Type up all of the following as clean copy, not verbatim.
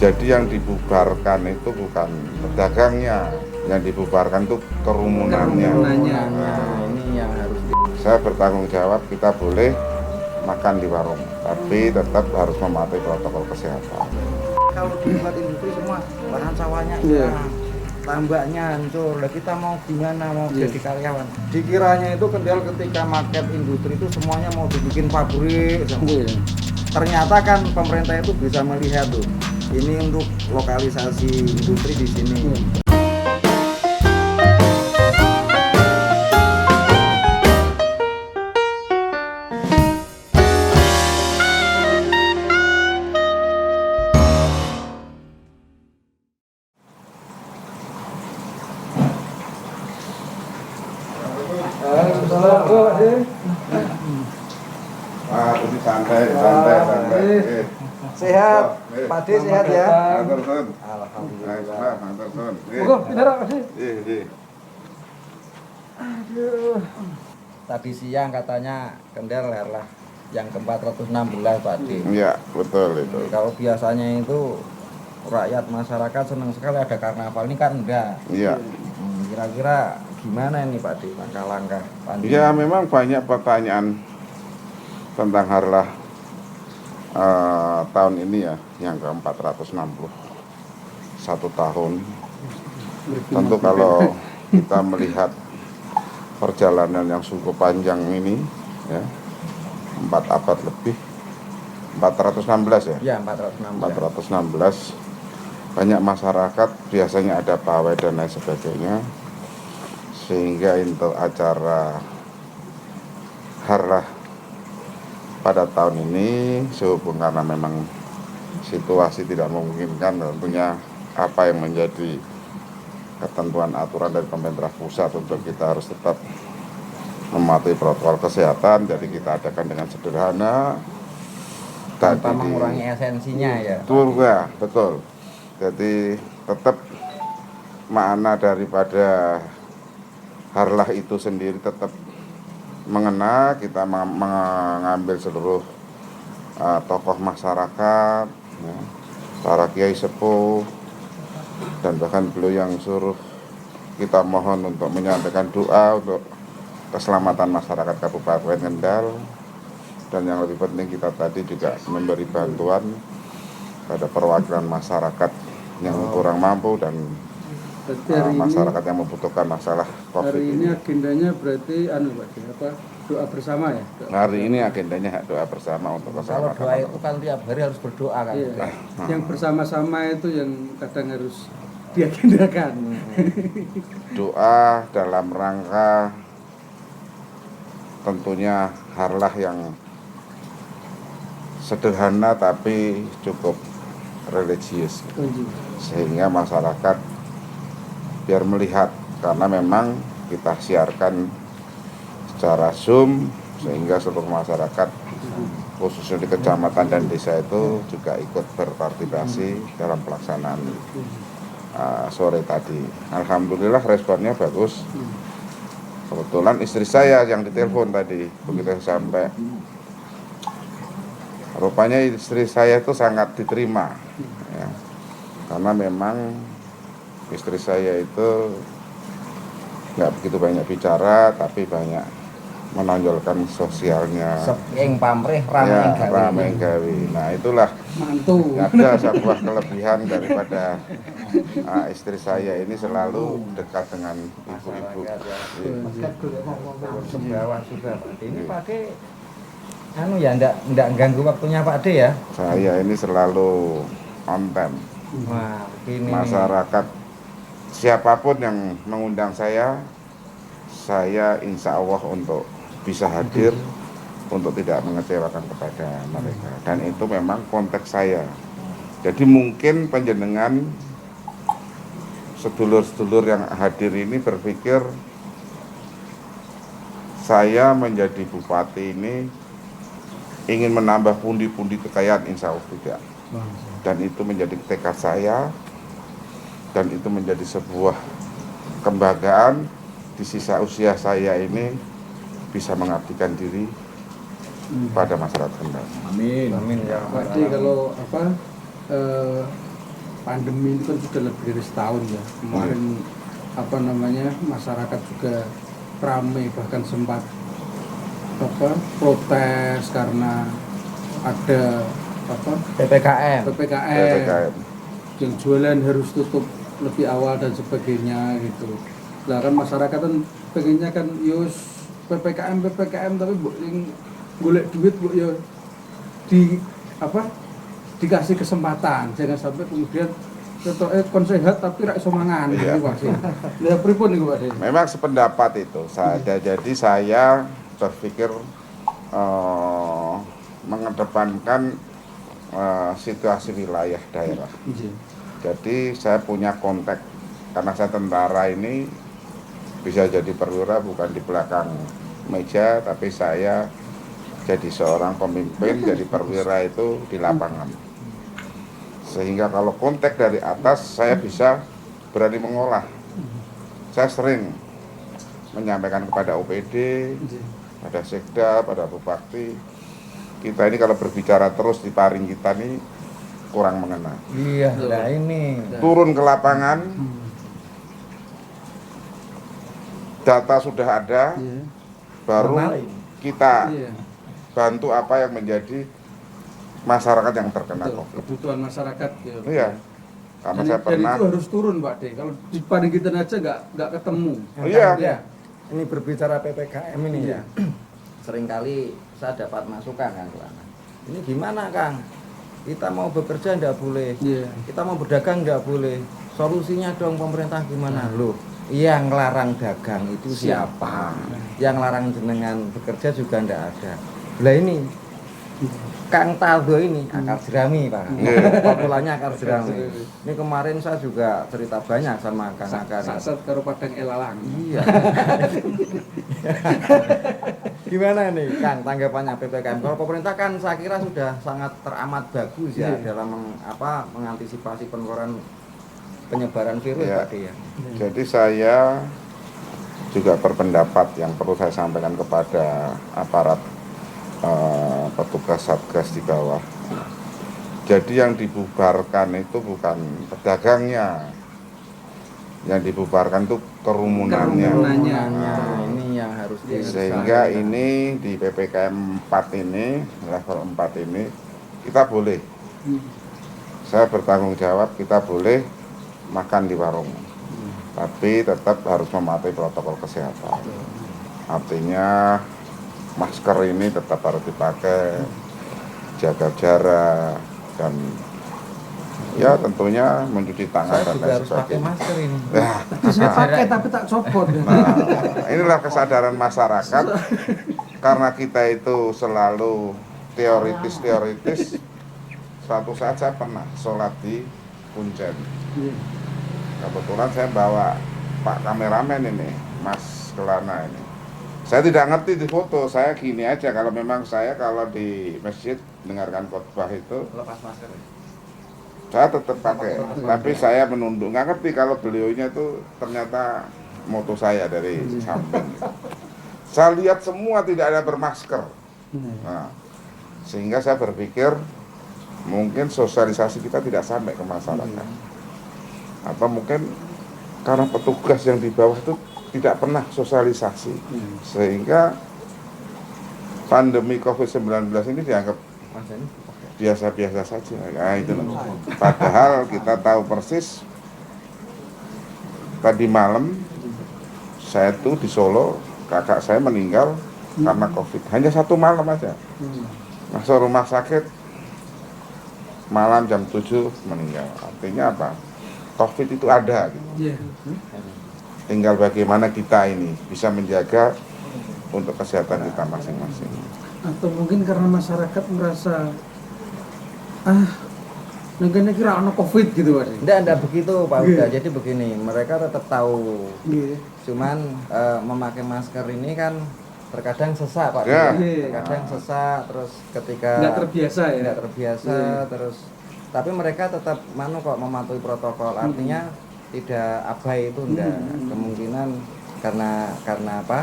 Jadi yang dibubarkan itu bukan pedagangnya, yang dibubarkan itu kerumunannya. Nah, ini yang harus Saya bertanggung jawab, kita boleh makan di warung, tapi tetap harus mematuhi protokol kesehatan. Kalau di tempat industri semua lahan sawahnya hilang, tambaknya hancur. Lah kita mau gimana mau jadi karyawan? Dikiranya itu Kendal ketika market industri itu semuanya mau dibikin pabrik semua. Ternyata kan pemerintah itu bisa melihat tuh, ini untuk lokalisasi industri di sini. Ini santai. Sehat, Pak D sehat ya. Alhamdulillah. Aduh. Tadi siang katanya Kendal lah yang ke-416 Pak D. Iya, betul itu. Kalau biasanya itu rakyat masyarakat senang sekali ada karnaval, ini kan enggak. Iya. Kira-kira gimana ini Pak D langkah-langkah panjang? Ya memang banyak pertanyaan tentang harlah tahun ini ya, yang ke-460 1 tahun. Tentu kalau kita melihat perjalanan yang cukup panjang ini ya, 4 abad lebih, 416 ya? Ya 416. 416. Banyak masyarakat biasanya ada pawai dan lain sebagainya, sehingga untuk acara harlah pada tahun ini sehubung karena memang situasi tidak memungkinkan, tentunya apa yang menjadi ketentuan aturan dari pemerintah pusat untuk kita harus tetap mematuhi protokol kesehatan, jadi kita adakan dengan sederhana tanpa mengurangi esensinya ya. Betul. Jadi tetap makna daripada harlah itu sendiri tetap mengena. Kita mengambil seluruh tokoh masyarakat ya, para kiai sepuh, dan bahkan beliau yang suruh kita mohon untuk menyampaikan doa untuk keselamatan masyarakat Kabupaten Kendal. Dan yang lebih penting kita tadi juga memberi bantuan pada perwakilan masyarakat yang kurang mampu dan masyarakat yang membutuhkan masalah COVID hari ini. Agendanya berarti doa bersama ya? Hari ini agendanya doa bersama untuk keselamatan. Kalau doa itu kan tiap hari harus berdoa kan. Iya. Yang bersama-sama itu yang kadang harus diagendakan. Doa dalam rangka tentunya harlah yang sederhana tapi cukup religius, sehingga masyarakat biar melihat, karena memang kita siarkan secara Zoom sehingga seluruh masyarakat khususnya di kecamatan dan desa itu juga ikut berpartisipasi dalam pelaksanaan sore tadi. Alhamdulillah responnya bagus. Kebetulan istri saya yang ditelepon tadi, begitu sampai, rupanya istri saya itu sangat diterima ya, karena memang istri saya itu nggak begitu banyak bicara tapi banyak menonjolkan sosialnya. Sepeng pamrih ramai gawe. Nah itulah mantu. Ada sebuah kelebihan daripada istri saya ini selalu dekat dengan ibu-ibu. Sebawah juga Pak D. Ini Pak D ya enggak ganggu waktunya Pak D ya. Saya ini selalu on time. Wah, begini. Masyarakat siapapun yang mengundang saya insya Allah untuk bisa hadir untuk tidak mengecewakan kepada mereka, dan itu memang konteks saya. Jadi mungkin panjenengan sedulur-sedulur yang hadir ini berpikir saya menjadi bupati ini ingin menambah pundi-pundi kekayaan, insya Allah tidak. Dan itu menjadi tekad saya, dan itu menjadi sebuah kebanggaan di sisa usia saya ini bisa mengabdikan diri pada masyarakat Kendal. Amin. Amin ya. Jadi kalau pandemi itu kan sudah lebih dari setahun ya. Kemarin apa namanya, masyarakat juga ramai, bahkan sempat protes karena ada PPKM. PPKM. yang jualan harus tutup lebih awal dan sebagainya gitu. Lah kan masyarakat kan pengennya kan yus PPKM tapi yang golek duit bu ya dikasih kesempatan, jangan sampai kemudian kon sehat tapi rak iso mangan Iya. gitu Pak. Lah pripun niku Pak? Memang sependapat itu jadi saya berpikir mengedepankan situasi wilayah daerah. Iya. Jadi saya punya kontak karena saya tentara ini bisa jadi perwira bukan di belakang meja, tapi saya jadi seorang pemimpin, jadi perwira itu di lapangan. Sehingga kalau kontak dari atas saya bisa berani mengolah. Saya sering menyampaikan kepada OPD, pada Sekda, pada Bupati, kita ini kalau berbicara terus di paring kita ini kurang mengena. Iya, nah ini. Turun ke lapangan, data sudah ada, Iya. baru Normalin. kita Iya. bantu apa yang menjadi masyarakat yang terkena Betul, COVID. kebutuhan masyarakat ya. Iya, karena Dan, saya dan pernah. itu harus turun Pak De. Kalau di Panigitan aja nggak ketemu. Iya. Ya. Ini berbicara PPKM ini Iya. ya. Seringkali saya dapat masukan kan, Kang. Ini gimana, Kang? Kita mau bekerja nggak boleh. Iya. Kita mau berdagang nggak boleh. Solusinya dong pemerintah gimana? Loh, yang larang dagang itu siapa? Yang larang jenengan bekerja juga nggak ada. Lah ini Kang Taldo ini akar jerami Pak. Iya. Populanya akar jerami. Ini kemarin saya juga cerita banyak sama Kang Akar. Sasat karo padang elalang. Iya. Gimana nih Kang tanggapannya PPKM? Kalau pemerintah kan saya kira sudah sangat teramat bagus ya dalam mengantisipasi penyebaran virus Iya. tadi ya. Jadi saya juga berpendapat yang perlu saya sampaikan kepada aparat petugas satgas di bawah. Jadi yang dibubarkan itu bukan pedagangnya, yang dibubarkan itu kerumunannya. Kerumunannya ini yang harus Sehingga ini di PPKM 4 ini, level 4 ini, kita boleh, saya bertanggung jawab, kita boleh makan di warung, tapi tetap harus mematuhi protokol kesehatan. Artinya masker ini tetap harus dipakai, jaga jarak, dan ya tentunya mencuci tangan saya dan juga lain harus pakai sebagainya. masker ini. Nah, Saya pakai tapi tak copot. nah, inilah kesadaran masyarakat karena kita itu selalu teoritis. Suatu saat saya pernah sholat di Kuncen. Kebetulan saya bawa Pak kameramen ini, Mas Kelana ini. Saya tidak ngerti di foto, saya gini aja kalau memang saya kalau di masjid dengarkan khotbah itu Lepas masker. saya tetap pakai, tapi saya menunduk, nggak ngerti kalau beliaunya itu ternyata moto saya dari samping. Saya lihat semua tidak ada bermasker, nah, sehingga saya berpikir mungkin sosialisasi kita tidak sampai ke masyarakat, atau mungkin karena petugas yang di bawah itu tidak pernah sosialisasi, sehingga pandemi COVID-19 ini dianggap Mas ini biasa-biasa saja. Nah, itu loh. Padahal kita tahu persis tadi malam saya tuh di Solo, kakak saya meninggal karena COVID. Hanya satu malam aja. Masuk rumah sakit malam jam 7 meninggal. Artinya apa? COVID itu ada gitu. Iya. Tinggal bagaimana kita ini bisa menjaga untuk kesehatan kita masing-masing. Atau mungkin karena masyarakat merasa negara kira anak COVID gitu Pak. Enggak begitu Pak Iya. Uda. Jadi begini, mereka tetap tahu. Iya. Cuman memakai masker ini kan terkadang sesak Pak. Ya. Terkadang sesak, terus ketika Nggak terbiasa ya. nggak terbiasa, terus tapi mereka tetap mematuhi protokol. Artinya tidak abai itu enggak. Kemungkinan karena apa?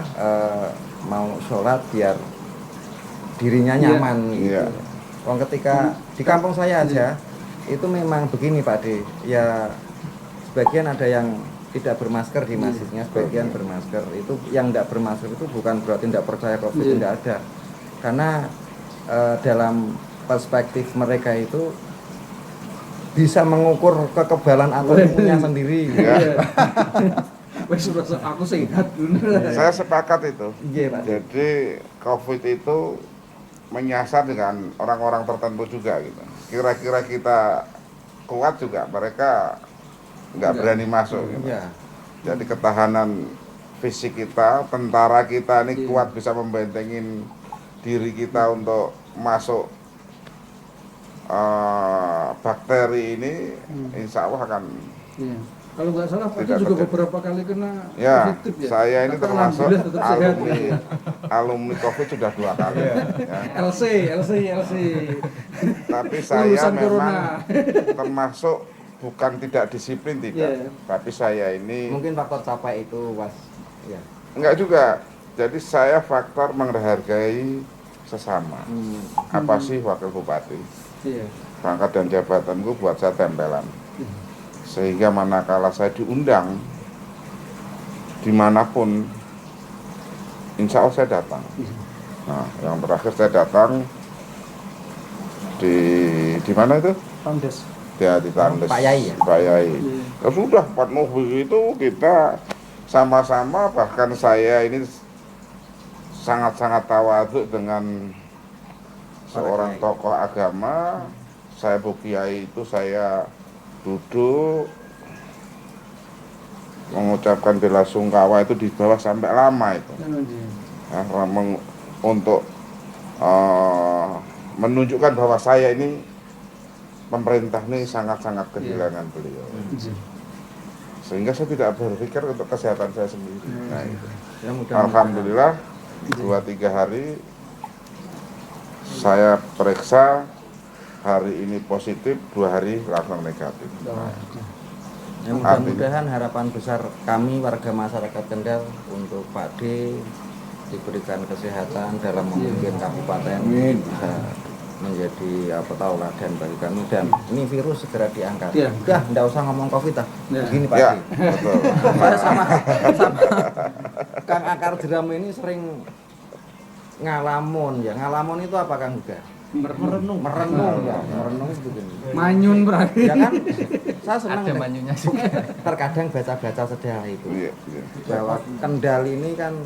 Mau sholat biar dirinya nyaman gitu. Iya. Wong ketika di kampung saya aja itu memang begini Pak D. Ya sebagian ada yang tidak bermasker di masjidnya, sebagian bermasker. Itu yang tidak bermasker itu bukan berarti tidak percaya COVID, tidak ada. Karena dalam perspektif mereka itu bisa mengukur kekebalan atau imunnya sendiri. Wes aku sehat. Saya sepakat itu. Iya Pak. Jadi COVID itu menyasar dengan orang-orang tertentu juga gitu. Kira-kira kita kuat juga, mereka nggak berani masuk. Gitu. Iya. Jadi ketahanan fisik kita, tentara kita ini kuat bisa membentengin diri kita untuk masuk bakteri ini, insya Allah akan. Iya. Kalau nggak salah Pak Tidak juga terjadi. beberapa kali kena Ya, positif ya. saya ini Tapi termasuk alhamdulillah tetap sehat. alumni COVID sudah 2 kali. Ya. LC. Tapi saya Lulusan memang corona. termasuk bukan tidak disiplin tidak, tapi saya ini Mungkin faktor capai itu was. Ya. enggak juga. Jadi saya faktor menghargai sesama. Apa sih wakil bupati? Iya. Pangkat dan jabatanku buat saya tempelan. Sehingga manakala saya diundang dimanapun, insya Allah saya datang. Nah, yang terakhir saya datang di mana itu? Tandes. Ya di Tandes. Pak Yai ya? Pak Yai. Ya sudah, Pak Nuhi itu kita sama-sama, bahkan saya ini sangat-sangat tawadhu dengan seorang tokoh agama. Saya Bu Kiai itu saya duduk mengucapkan bela sungkawa itu di bawah sampai lama itu. Ya, untuk menunjukkan bahwa saya ini pemerintah ini sangat-sangat kehilangan beliau. Sehingga saya tidak berpikir untuk kesehatan saya sendiri. Nah, itu. Ya, mudah-mudahan. Alhamdulillah 2-3 hari saya periksa, hari ini positif, 2 hari langsung negatif. Ya, mudah-mudahan harapan besar kami warga masyarakat Kendal untuk Pak D diberikan kesehatan dalam memimpin kabupaten, bisa menjadi tauladan bagi kami, dan ini virus segera diangkat. Udah, enggak usah ngomong COVID lah. Begini Pak D. Betul. Saya sama Kang Akar Jeram ini sering ngalamun ya. Ngalamun itu apa Kang juga? Merenung ya, merenung begini. Manyun berarti. Ya kan, saya senang Ada manyunya juga. terkadang baca-baca sejarah itu. Iya. Bahwa Kendal ini kan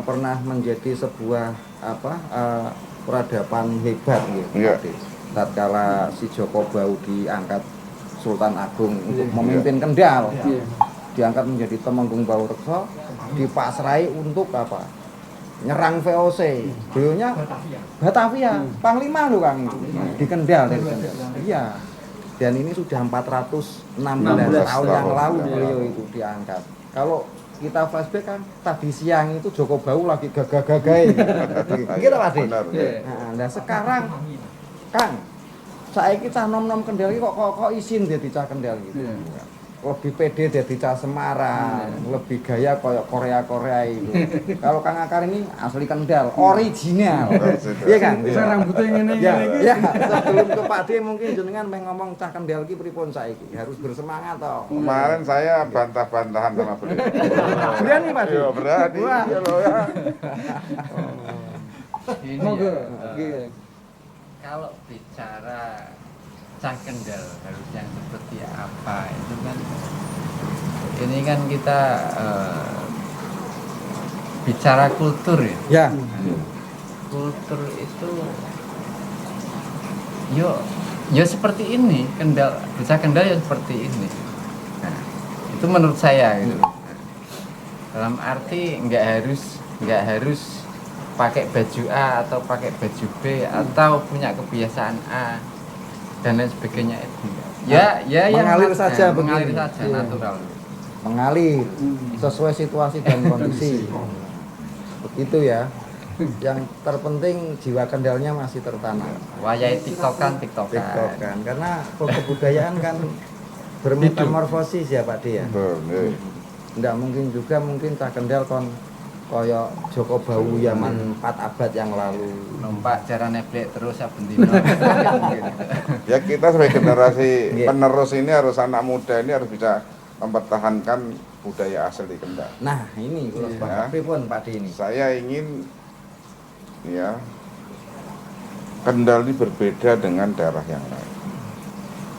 pernah menjadi sebuah peradaban hebat gitu. Iya. Tatkala si Joko Bau diangkat Sultan Agung untuk memimpin Kendal, diangkat menjadi Temenggung Bau Rekso, dipasrai untuk apa? Nyerang VOC, beliaunya Batavia, Panglima loh Kang, di Kendal dari Kendal. Iya. Dan ini sudah 416 tahun yang lalu beliau itu diangkat. Kalau kita flashback kan tadi siang itu Joko Bau lagi gagah-gagahin. Gitu Pak D. Nah, sekarang Kang, saya kita nom-nom Kendal kok izin dia cah Kendal gitu. Lebih pede dari cah Semarang, lebih gaya kayak Korea itu. Kalau Kang Akar ini asli Kendal, original. Iya kan? Saya rambutnya ini. Ya, sebelum ke Pak D mungkin jenengan ngomong cah Kendal ki pripun saiki? Harus bersemangat toh. Kemarin saya bantah-bantahan sama beliau. Berani Pak D? Iya, berani. Wah. Iya loh ya. Ini ya, kalau bicara cah Kendal harus yang seperti apa itu kan, ini kan kita bicara kultur ya. Ya. Kultur itu yo seperti ini, bocah Kendal ya seperti ini. Nah, itu menurut saya gitu. Dalam arti nggak harus pakai baju A atau pakai baju B atau punya kebiasaan A dan lain sebagainya itu. Ya Mengalir saja mengalir begini. saja Iya. natural. Mengalir sesuai situasi dan kondisi. Begitu ya. Yang terpenting jiwa Kendalnya masih tertanam. Wayai tiktokan. Tiktokan, karena kebudayaan kan bermetamorfosis ya Pak D ya. Betul. Nggak mungkin juga cah Kendal kon Koyo Joko Bahu zaman 4 abad yang lalu. Numpak cara neblek terus saben dino. Ya kita sebagai generasi Nggih. penerus ini harus anak muda ini harus bisa mempertahankan budaya asli Kendal. Nah, ini kula Iya. sepakat pun Pak D ini. Saya ingin ya Kendal ini berbeda dengan daerah yang lain.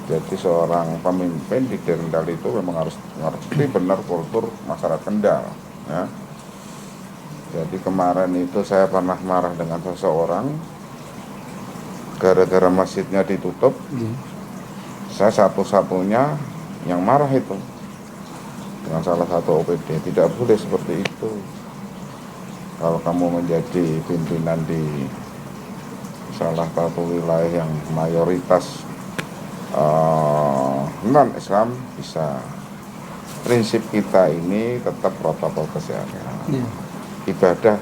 Jadi seorang pemimpin di Kendal itu memang harus mengerti benar kultur masyarakat Kendal. Ya. Jadi kemarin itu saya pernah marah dengan seseorang gara-gara masjidnya ditutup. Saya satu-satunya yang marah itu dengan salah satu OPD. Tidak boleh seperti itu. Kalau kamu menjadi pimpinan di salah satu wilayah yang mayoritas non-Islam, bisa. Prinsip kita ini tetap protokol kesehatan. Ibadah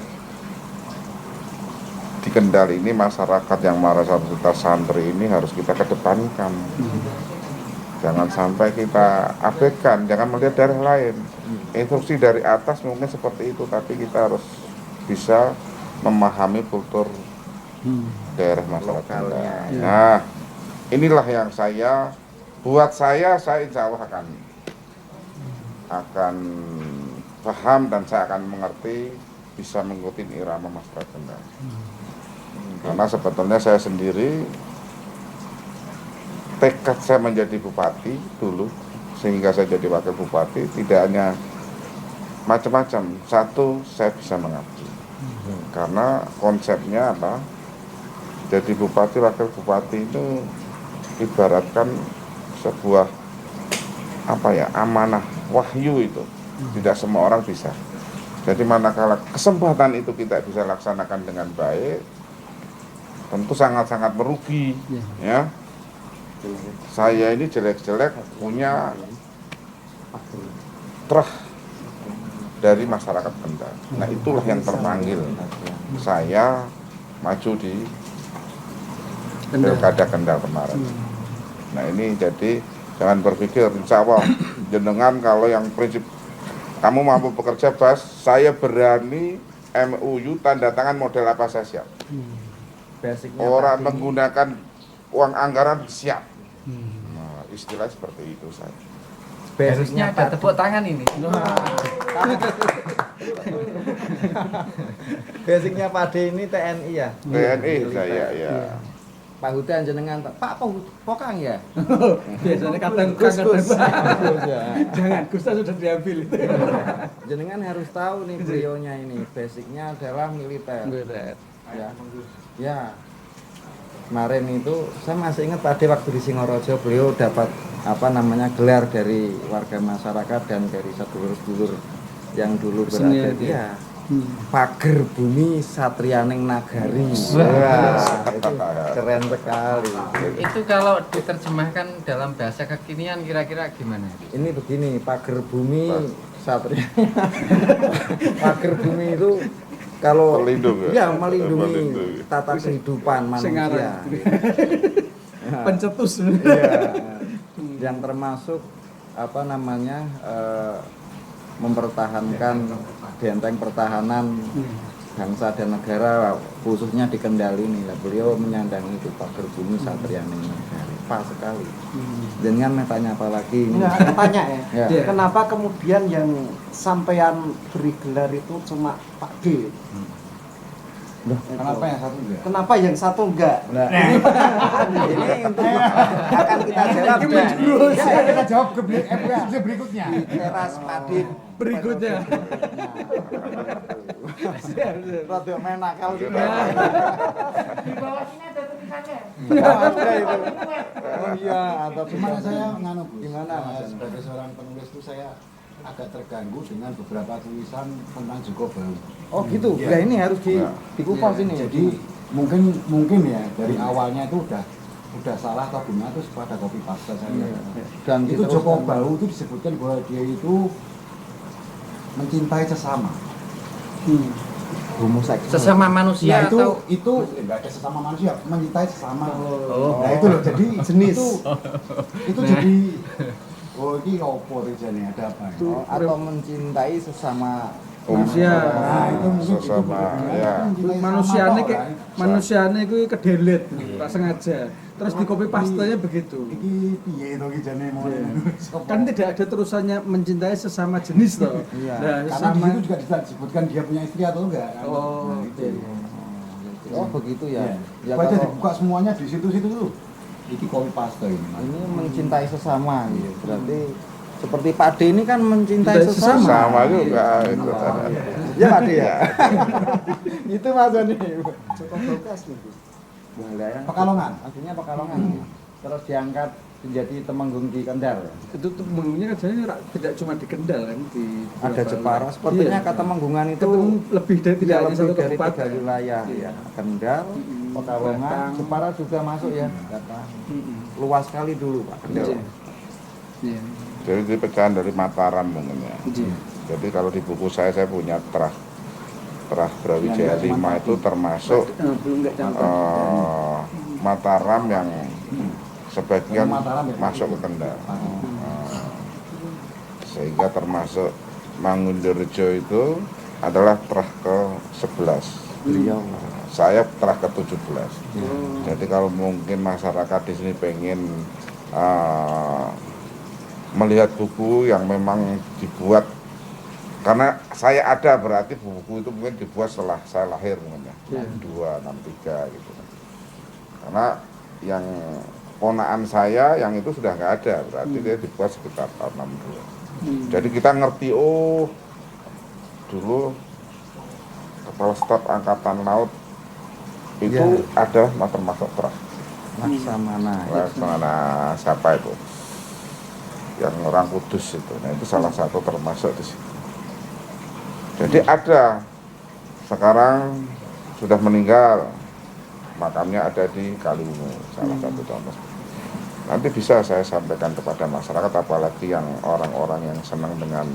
di Kendal ini, masyarakat yang mayoritas santri ini harus kita kedepankan. Jangan sampai kita abaikan, jangan melihat daerah lain. Instruksi dari atas mungkin seperti itu, tapi kita harus bisa memahami kultur daerah masyarakat Kendal. Nah, inilah yang buat saya insya Allah akan paham dan saya akan mengerti, bisa mengikuti irama masyarakat Kendal. Karena sebetulnya saya sendiri tekad saya menjadi bupati dulu, sehingga saya jadi wakil bupati tidak hanya macam-macam. Satu, saya bisa mengabdi. Karena konsepnya apa? Jadi bupati, wakil bupati itu ibaratkan sebuah amanah wahyu itu. Tidak semua orang bisa. Jadi manakala kesempatan itu kita bisa laksanakan dengan baik, tentu sangat-sangat merugi. Ya. Saya ini jelek-jelek punya trah dari masyarakat Kendal. Nah, itulah yang terpanggil saya maju di Pilkada Kendal kemarin. Nah, ini jadi jangan berpikir insya Allah jenengan kalau yang prinsip kamu mampu bekerja saya berani MUU tanda tangan model apa saya siap. Basicnya Orang tadi, menggunakan uang anggaran siap. Nah, istilah seperti itu saya. Harusnya ada tepuk tangan ini. basicnya Pak D ini TNI ya. TNI saya ya. Pak Hudan jenengan Pak Pokang ya. Biasanya kadang Gus. jangan Gusta sudah diambil. Jenengan harus tahu nih beliaunya ini basicnya adalah militer. Ya. Ya. Kemarin itu saya masih ingat Pak D waktu di Singorojo beliau dapat gelar dari warga masyarakat dan dari sedulur-sedulur yang dulu berada di Pager Bumi Satrianing Nagari. Wah, itu keren sekali. Itu kalau diterjemahkan dalam bahasa kekinian kira-kira gimana? Ini begini, Pager Bumi Satria. Pager Bumi itu kalau Pelindung, ya ya? melindungi Melindungi. tata kehidupan manusia. Pencetus. Iya. Yang termasuk mempertahankan benteng pertahanan bangsa dan negara khususnya di Kendal ini. Beliau menyandang itu Pager Bumi Satrianing Nagari. Pas sekali. Jangan tanya apa lagi ini. Enggak, tanya ya. Ya. Kenapa kemudian yang sampean beri gelar itu cuma Pak D? Kenapa yang satu enggak? Kenapa yang satu enggak? Nah, ini untuk akan kita jawab Ya, kita jawab ke episode berikutnya. teras Padin Berikutnya. Rodok main nakal juga. Di bawah sini ada tulisannya. Ada itu. Oh iya, atau Cuma saya nganu Bu, Gimana, Mas? sebagai seorang penulis itu saya agak terganggu dengan beberapa tulisan tentang Joko Bahu. Oh gitu. Iya. Ya ini harus dikupas Iya, ini. Jadi mungkin ya dari awalnya itu udah salah atau benar terus pada copy paste saya. Dan Itu Joko Bahu itu disebutkan bahwa dia itu mencintai sesama. homoseksual. Sesama manusia Nah, atau itu enggak ada sesama manusia, mencintai sesama. Oh. Nah, itu loh jadi Jenis. Itu jadi oh ini opo nih ada apa? Atau mencintai sesama Manusia. sesama ya. Manusiane kuwi kedelet, tak sengaja. Terus di copy pastanya begitu. Kan tidak ada terusannya mencintai sesama jenis toh. Iya. Nah, Karena sesama di situ juga disebutkan dia punya istri atau enggak kan? Oh, Nah, oke. Oh begitu ya. Ya Baca kalau dibuka semuanya di situ-situ tuh. Ini copy paste ini. ini mencintai sesama gitu. Berarti seperti Pak D ini kan mencintai Mencintai sesama. Sama juga itu. Ya Pak D ya. Itu maksudnya. Cukup bekas nih. Pekalongan. Aslinya Pekalongan. Terus diangkat menjadi Temenggung di Kendal. Itu tuh menggungnya kan sebenarnya tidak cuma di Kendal kan di Ada Jepara. Sepertinya Iya. kata Menggungan itu Ketemu lebih dari tidak hanya lebih satu dari 3 kabupaten. wilayah ya. Kendal, Pekalongan, Batang. Jepara juga masuk ya. Luas sekali dulu Pak Kendal. Iya. Jadi itu pecahan dari Mataram mungkin ya. Iya. Jadi kalau di buku saya punya Terah Brawijaya 5 itu termasuk Belum enggak campur. Mataram yang sebagian Mataram ya? masuk ke Kendal. Sehingga termasuk Mangunjurjo itu adalah terah ke-11. Beliau Saya terah ke-17. Jadi kalau mungkin masyarakat di sini pengen melihat buku yang memang dibuat, karena saya ada berarti buku itu mungkin dibuat setelah saya lahir mungkin ya, 263 gitu. Karena yang ponaan saya yang itu sudah nggak ada, berarti dia dibuat sekitar tahun 62. Jadi kita ngerti, oh dulu Kepala Staf Angkatan Laut itu ada termasuk terah. Laksamana. Laksamana siapa itu? Yang orang Kudus itu. Nah itu salah satu termasuk di situ. Jadi ada, sekarang sudah meninggal, makamnya ada di Kaliwungu, salah satu contoh. Nanti bisa saya sampaikan kepada masyarakat, apalagi yang orang-orang yang senang dengan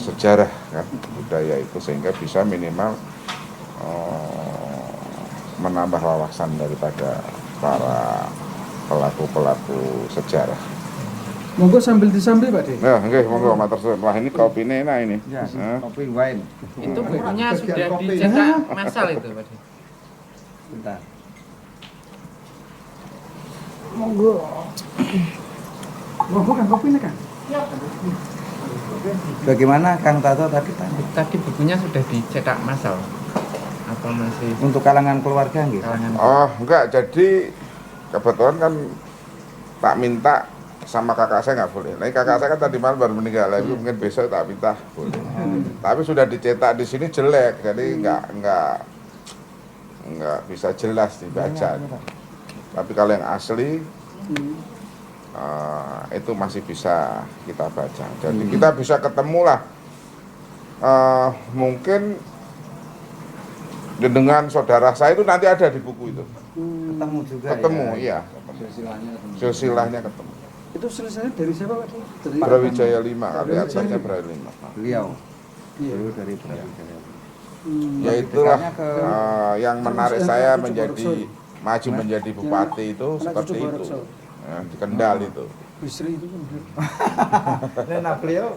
sejarah kan, budaya itu, sehingga bisa minimal menambah wawasan daripada para pelaku-pelaku sejarah. Monggo sambil disambil Pak De. Ya, nggih, monggo matur suwun. Wah, ini kopine enak ini. Ya, Hah? kopi wine. Itu bukunya sudah dicetak massal itu, Pak. Bentar. Monggo. Monggo kan kopinya kan. Bagaimana Kang Tato tadi tanya? Tadi bukunya sudah dicetak massal. Apa masih Untuk kalangan keluarga nggih? kalangan? Oh, enggak. Jadi kebetulan kan tak minta sama kakak saya nggak boleh. Nah, kakak saya kan tadi malam baru meninggal, itu mungkin besok tak minta boleh. Tapi sudah dicetak di sini jelek, jadi nggak bisa jelas dibaca. Tapi kalau yang asli itu masih bisa kita baca. Jadi kita bisa ketemu lah. Mungkin dengan saudara saya itu nanti ada di buku itu. Ketemu juga Ketemu, ya. iya. Silsilahnya ketemu. Itu selesai dari siapa Pak De? Dari Brawijaya 5, kali atasnya Brawijaya 5. Beliau. Iya. Beliau dari Brawijaya. Ya itulah Dekatnya ke yang menarik Terus, saya Cucu menjadi maju menjadi bupati itu anak seperti cucu itu. Barokso. Ya, di Kendal itu. Istri itu kan Nah, beliau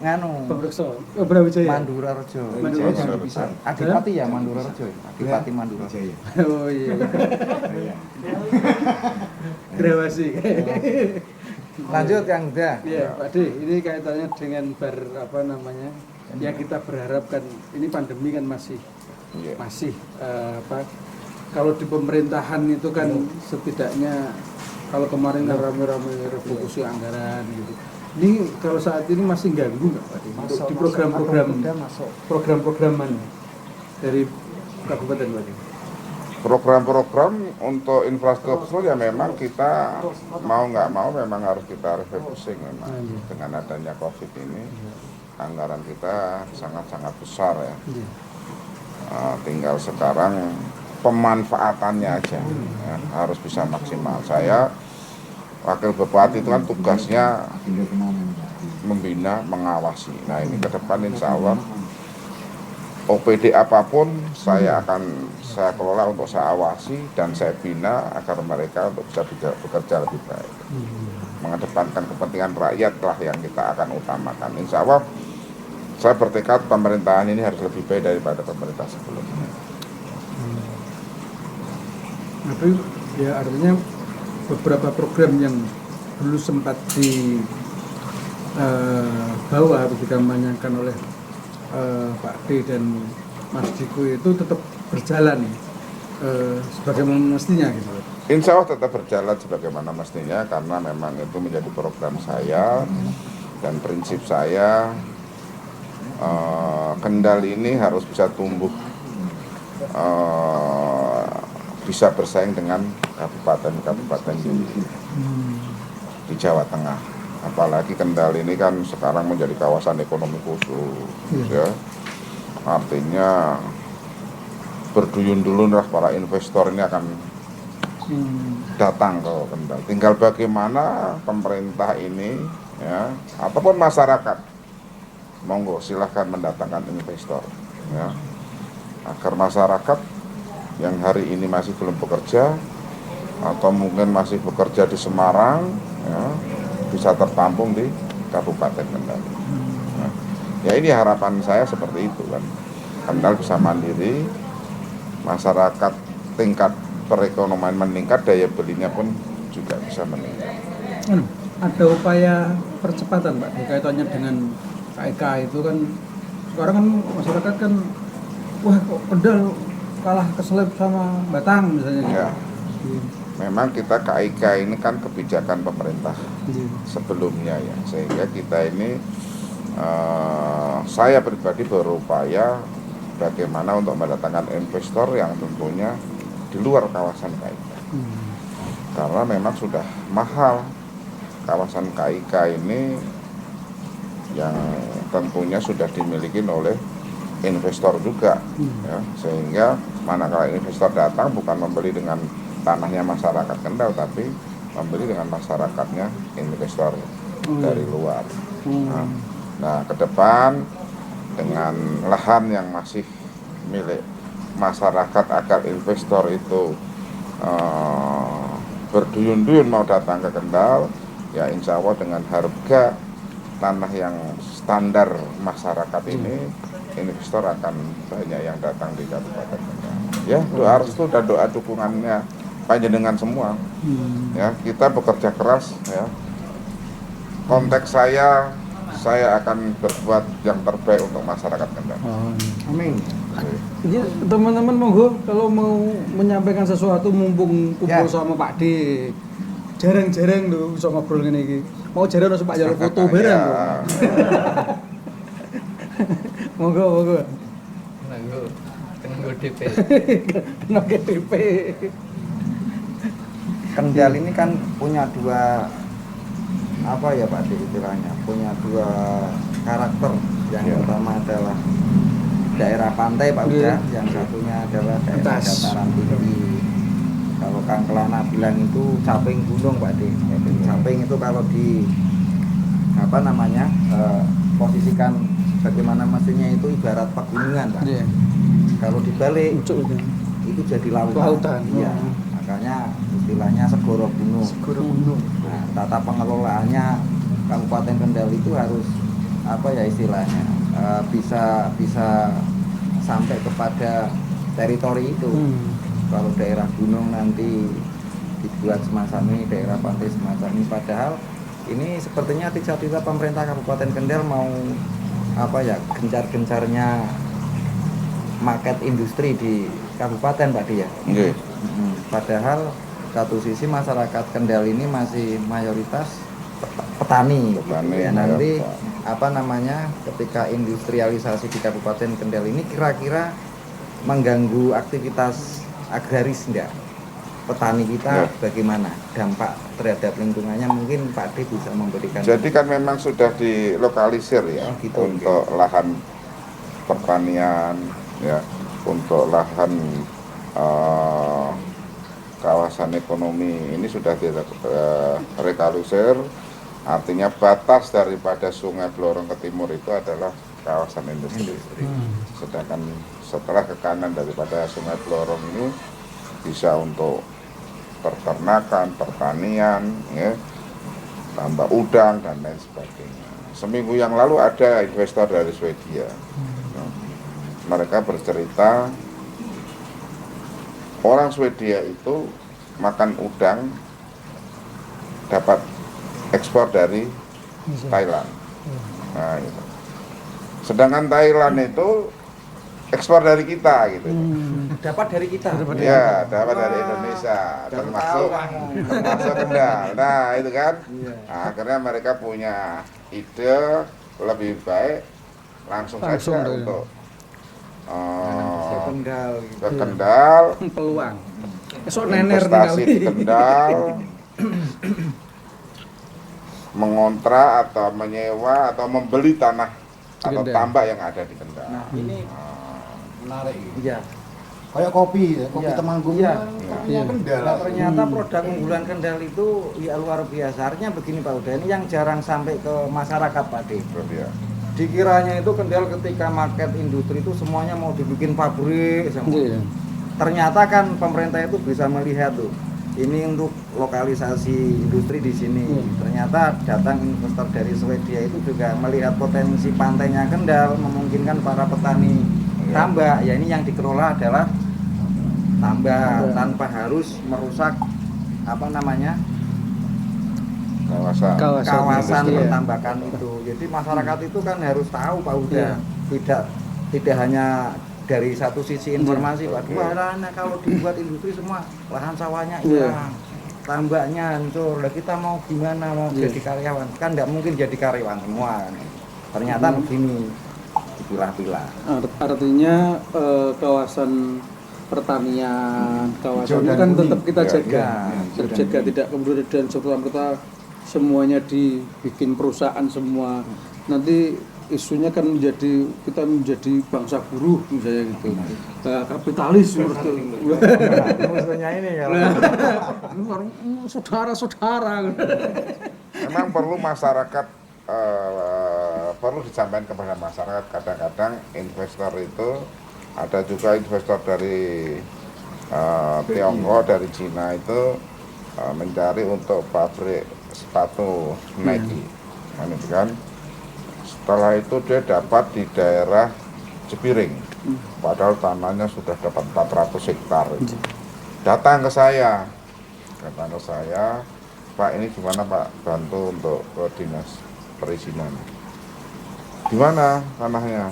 nganu Barokso. Oh, Brawijaya. Mandura Rejo. Mandura Rejo. Adipati ya Mandura Rejo. Adipati Mandura. Oh iya. Grawasi. Lanjut Kang Uda. Iya, Pak De, ini kaitannya dengan apa namanya? Ya kita berharapkan ini pandemi kan masih Iya. apa? Kalau di pemerintahan itu kan setidaknya kalau kemarin kan rame-rame refokusi anggaran gitu. Ini kalau saat ini masih ganggu nggak Pak De? Untuk di program-programan dari kabupaten Pak De? Program-program untuk infrastruktur ya memang kita mau nggak mau memang harus kita refocusing memang. Dengan adanya COVID ini anggaran kita sangat-sangat besar ya. Tinggal sekarang pemanfaatannya aja ya, harus bisa maksimal. Saya wakil bupati itu kan tugasnya membina, mengawasi. Nah ini ke depan insya Allah OPD apapun saya kelola untuk saya awasi dan saya bina agar mereka untuk bisa bekerja lebih baik. Mengedepankan kepentingan rakyat lah yang kita akan utamakan. Insya Allah saya bertekad pemerintahan ini harus lebih baik daripada pemerintah sebelumnya. Tapi ya artinya beberapa program yang dulu sempat dibawa atau dikampanyekan oleh Pak D dan Mas Diko itu tetap berjalan sebagaimana mestinya gitu. Insya Allah tetap berjalan sebagaimana mestinya karena memang itu menjadi program saya dan prinsip saya. Kendal ini harus bisa tumbuh, bisa bersaing dengan kabupaten-kabupaten di Jawa Tengah. Apalagi Kendal ini kan sekarang menjadi kawasan ekonomi khusus, ya. Artinya berduyun-duyun lah para investor ini akan datang ke Kendal. Tinggal bagaimana pemerintah ini, ya, ataupun masyarakat, monggo silahkan mendatangkan investor, ya, agar masyarakat yang hari ini masih belum bekerja atau mungkin masih bekerja di Semarang, ya, bisa tertampung di Kabupaten Kendal. Ya ini harapan saya seperti itu kan. Kendal bisa mandiri, masyarakat tingkat perekonomian meningkat, daya belinya pun juga bisa meningkat. Ada upaya percepatan Pak kaitannya dengan KIK itu kan sekarang kan masyarakat kan wah kok Kendal kalah keselip sama Batang misalnya gitu. Ya. Memang kita KIK ini kan kebijakan pemerintah sebelumnya ya, sehingga kita ini saya pribadi berupaya bagaimana untuk mendatangkan investor yang tentunya di luar kawasan KIK. Karena memang sudah mahal kawasan KIK ini yang tentunya sudah dimiliki oleh investor juga, ya, sehingga manakala investor datang bukan membeli dengan tanahnya masyarakat Kendal, tapi membeli dengan masyarakatnya investor dari luar. Nah, ke depan dengan lahan yang masih milik masyarakat agar investor itu berduyun-duyun mau datang ke Kendal, ya insya Allah dengan harga tanah yang standar masyarakat ini, investor akan banyak yang datang di Kabupaten Kendal. Ya, doa restu dan doa dukungannya panjenengan semua. Ya, kita bekerja keras, ya. Konteks saya akan berbuat yang terbaik untuk masyarakat Kendal. Amin. Jadi teman-teman monggo kalau mau menyampaikan sesuatu mumpung kumpul sama Pak D. Jarang-jarang lho bisa ngobrol ngene iki. Mau jarang harus Pak jalur foto bareng. Monggo. Nunggu DP. Nunggu DP. Kendal ini kan punya dua apa ya Pak D istilahnya, punya dua karakter. Yang pertama adalah daerah pantai Pak Uda, yang satunya adalah daerah dataran tinggi. Kalau Kang Kelana bilang itu samping gunung Pak D. Samping itu kalau di posisikan bagaimana mestinya itu ibarat pegunungan Pak. Kalau dibalik itu jadi lautan. Iya. Makanya istilahnya segoro gunung. Nah, tata pengelolaannya Kabupaten Kendal itu harus istilahnya bisa sampai kepada teritori itu. Kalau daerah gunung nanti dibuat semacam ini, daerah pantai semacam ini, padahal ini sepertinya tiga-tiga pemerintah Kabupaten Kendal mau gencar-gencarnya market industri di kabupaten Pak Dia. Padahal satu sisi masyarakat Kendal ini masih mayoritas petani. Ya, nanti ketika industrialisasi di Kabupaten Kendal ini kira-kira mengganggu aktivitas agraris enggak? Petani kita bagaimana dampak terhadap lingkungannya, mungkin Pak D bisa memberikan. Jadi kan memang sudah dilokalisir ya, untuk lahan pertanian, ya, untuk lahan kawasan ekonomi ini sudah direkalisir. Artinya batas daripada Sungai Blorong ke timur itu adalah kawasan industri. Sedangkan setelah ke kanan daripada Sungai Blorong ini bisa untuk peternakan, pertanian, ya, tambah udang dan lain sebagainya. seminggu yang lalu ada investor dari Swedia. Mereka bercerita orang Swedia itu makan udang dapat ekspor dari Thailand. Nah, itu. Sedangkan Thailand itu ekspor dari kita gitu. Dapat dari kita. Ya, dapat dari Indonesia, termasuk Kendal. Nah, itu kan. Nah, akhirnya mereka punya ide lebih baik langsung saja untuk Kendal gitu. ke Kendal, Peluang. Esok nener investasi di Kendal, mengontrak atau menyewa atau membeli tanah atau Kendal. tambak yang ada di Kendal. Nah, ini Menarik gitu. iya. Kayak kopi ya, kopi Iya. Temanggung Iya. kan kopinya Kendal. Nah, ternyata produk unggulan Kendal itu ya luar biasa. Artinya begini Pak Uda, ini yang jarang sampai ke masyarakat Pak De. Itu dia. Dikiranya itu Kendal ketika market industri itu semuanya mau dibikin pabrik semua. Iya. Ternyata kan pemerintah itu bisa melihat tuh, ini untuk lokalisasi industri di sini. Ternyata datang investor dari Swedia itu juga melihat potensi pantainya Kendal, memungkinkan para petani tambak, ya ini yang dikelola adalah tambak tanpa harus merusak apa namanya kawasan industri, ya. pertambakan itu. Jadi masyarakat itu kan harus tahu Pak Uda, tidak hanya dari satu sisi informasi Pak. Wah, nah, kalau dibuat industri semua lahan sawahnya hilang, tambaknya hancur. Lah kita mau gimana mau jadi karyawan? Kan nggak mungkin jadi karyawan semua. Kan. Ternyata begini, dipilah-pilah. Artinya kawasan pertanian, kawasan itu kan tetap kita jaga, terjaga, tidak kemudian dan serta-merta semuanya dibikin perusahaan semua. Nanti isunya kan kita menjadi bangsa buruh misalnya gitu, kapitalis Musuhnya ini ya. saudara-saudara. Memang perlu masyarakat perlu disampaikan kepada masyarakat, kadang-kadang investor itu ada juga investor dari Tiongkok, dari Cina itu mencari untuk pabrik sepatu Nike, kan? Setelah itu dia dapat di daerah Cipiring, padahal tanahnya sudah dapat 400 hektar. Datang ke saya, Pak ini gimana Pak, bantu untuk ke dinas perizinan. Gimana tanahnya?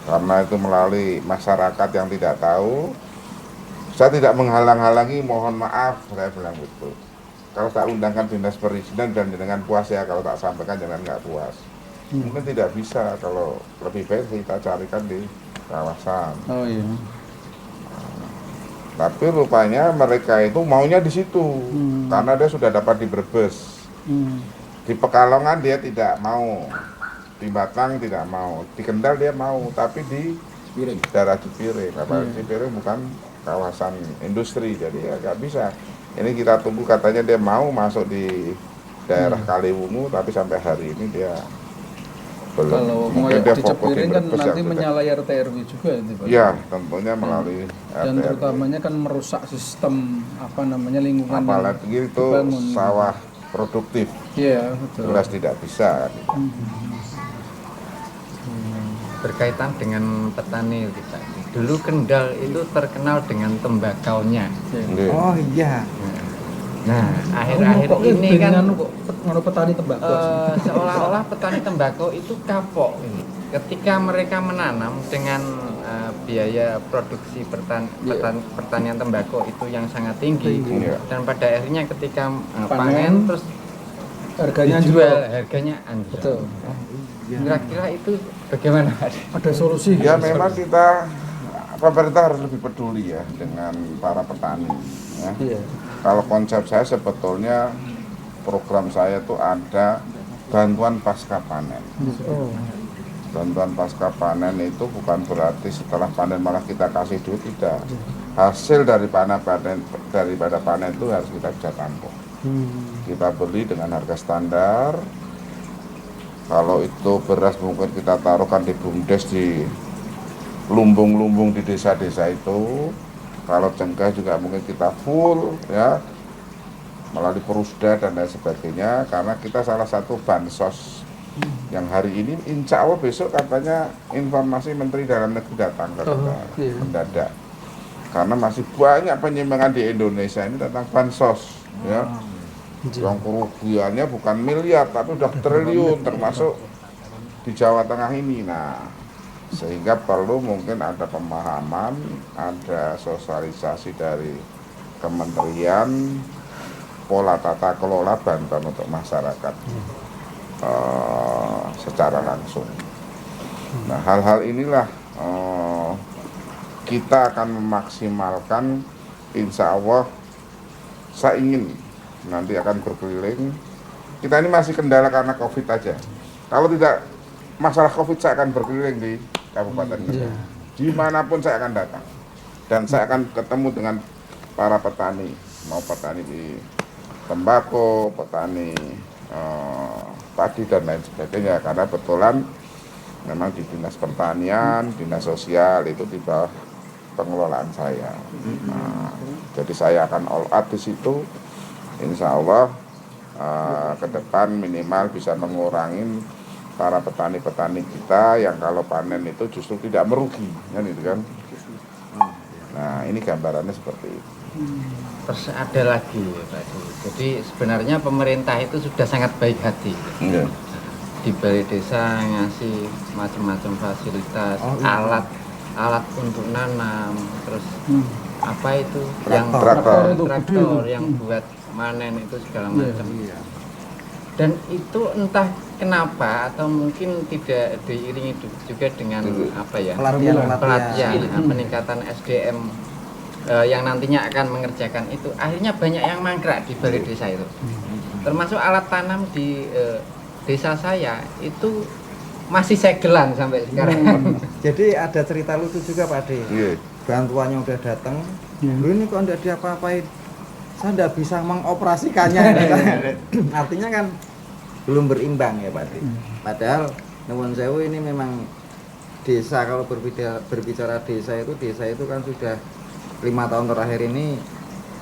Karena itu melalui masyarakat yang tidak tahu, saya tidak menghalang-halangi, mohon maaf, saya bilang gitu. Kalau tak undangkan dinas perizinan dan dengan puas ya, kalau tak sampaikan jangan nggak puas. Mungkin tidak bisa, kalau lebih baik kita carikan di kawasan. Oh iya. Tapi rupanya mereka itu maunya di situ, karena dia sudah dapat di Brebes. Di Pekalongan dia tidak mau, di Batang tidak mau, di Kendal dia mau, tapi di daerah Cipiring. Karena Cipiring bukan kawasan industri, jadi ya nggak bisa. Ini kita tunggu, katanya dia mau masuk di daerah Kaliwungu, tapi sampai hari ini dia belum. Kalau mau Mungkin dia di fokus Cipiring kan Brebes nanti yang menyalahi RT RW juga itu Pak. ya tentunya melalui Dan RT. terutamanya kan merusak sistem lingkungan yang Apalagi itu dibangun. sawah produktif, Iya, betul. jelas tidak bisa. Berkaitan dengan petani kita. Dulu Kendal itu terkenal dengan tembakaunya. Nggih. Oh iya. Nah, akhir-akhir ini kan ngono petani tembakau. seolah-olah petani tembakau itu kapok ini. Ketika mereka menanam dengan biaya produksi pertanian tembakau itu yang sangat tinggi, Iya. dan pada akhirnya ketika panen terus Harganya dijual, juga. harganya anjlok. Betul. Kira-kira itu bagaimana Pak? Ada solusi. Ya memang pemerintah harus lebih peduli ya dengan para petani. Ya. Iya. Kalau konsep saya sebetulnya program saya itu ada bantuan pasca panen. Oh. Bantuan pasca panen itu bukan berarti setelah panen malah kita kasih duit, tidak. Hasil daripada panen itu harus kita bisa tampung. Kita beli dengan harga standar. Kalau itu beras mungkin kita taruhkan di BUMDes, di lumbung-lumbung di desa-desa itu. Kalau cengkeh juga mungkin kita full ya melalui Perusda dan lain sebagainya, karena kita salah satu bansos Yang hari ini insya Allah besok katanya informasi Menteri Dalam Negeri datang ke kita mendadak. Karena masih banyak penyimpangan di Indonesia ini tentang bansos, ya. Yang kerugiannya bukan miliar tapi udah triliun, termasuk di Jawa Tengah ini. Nah, sehingga perlu mungkin ada pemahaman, ada sosialisasi dari kementerian, pola tata kelola bantuan untuk masyarakat secara langsung. Nah, hal-hal inilah kita akan memaksimalkan, insya Allah saya ingin nanti akan berkeliling. Kita ini masih kendala karena COVID aja. Kalau tidak masalah COVID, saya akan berkeliling di Kabupaten Kendal. Dimanapun saya akan datang. Dan saya akan ketemu dengan para petani, mau petani di tembakau, petani padi dan lain sebagainya. Karena kebetulan memang di Dinas Pertanian, Dinas Sosial itu di bawah pengelolaan saya. Nah, jadi saya akan all out di situ. Insya Allah ke depan minimal bisa mengurangi para petani-petani kita yang kalau panen itu justru tidak merugi, kan itu kan. Nah, ini gambarannya seperti itu. Terus ada lagi Pak Di. Jadi sebenarnya pemerintah itu sudah sangat baik hati. Iya. Di balai desa ngasih macam-macam fasilitas, alat untuk nanam, terus apa itu yang traktor yang buat manen itu segala macam. Dan itu entah kenapa atau mungkin tidak diiringi juga dengan apa ya, pelatihan, peningkatan SDM yang nantinya akan mengerjakan itu, akhirnya banyak yang mangkrak di balai desa itu. Termasuk alat tanam di desa saya itu masih segelan sampai sekarang. Jadi ada cerita lucu juga Pak De. Bantuannya udah datang, lu ini kok enggak diapa-apain, saya enggak bisa mengoperasikannya. Artinya kan belum berimbang ya Pak De. Padahal nuwun sewu ini memang desa, kalau berbicara desa itu kan sudah 5 tahun terakhir ini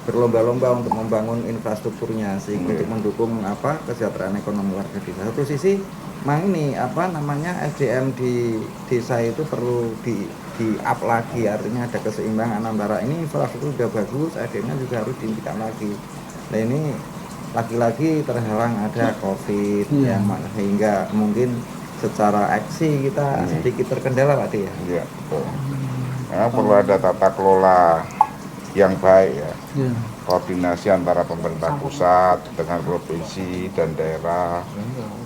berlomba-lomba untuk membangun infrastrukturnya sehingga untuk mendukung kesejahteraan ekonomi warga desa. Satu sisi memang ini SDM di desa itu perlu di up lagi, artinya ada keseimbangan antara ini infrastruktur sudah bagus, SDM-nya juga harus ditingkatkan lagi. Nah ini lagi-lagi terhalang ada COVID yang sehingga mungkin secara aksi kita sedikit terkendala Pak De ya. Iya, betul. Nah, perlu ada tata kelola yang baik ya. Koordinasi antara pemerintah pusat dengan provinsi dan daerah.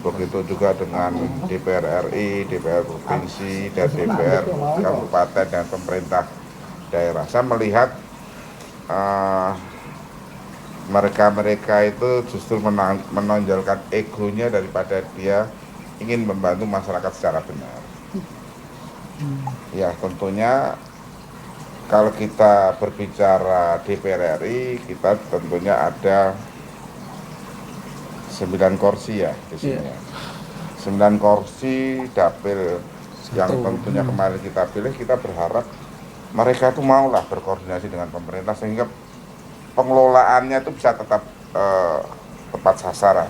Begitu juga dengan DPR RI, DPR provinsi dan DPR kabupaten dan pemerintah daerah. Saya melihat mereka itu justru menonjolkan egonya daripada dia ingin membantu masyarakat secara benar. Ya tentunya kalau kita berbicara DPR RI, kita tentunya ada 9 kursi ya di sini. 9 kursi dapil yang tentunya kemarin kita pilih, kita berharap mereka itu maulah berkoordinasi dengan pemerintah sehingga pengelolaannya itu bisa tetap tepat sasaran.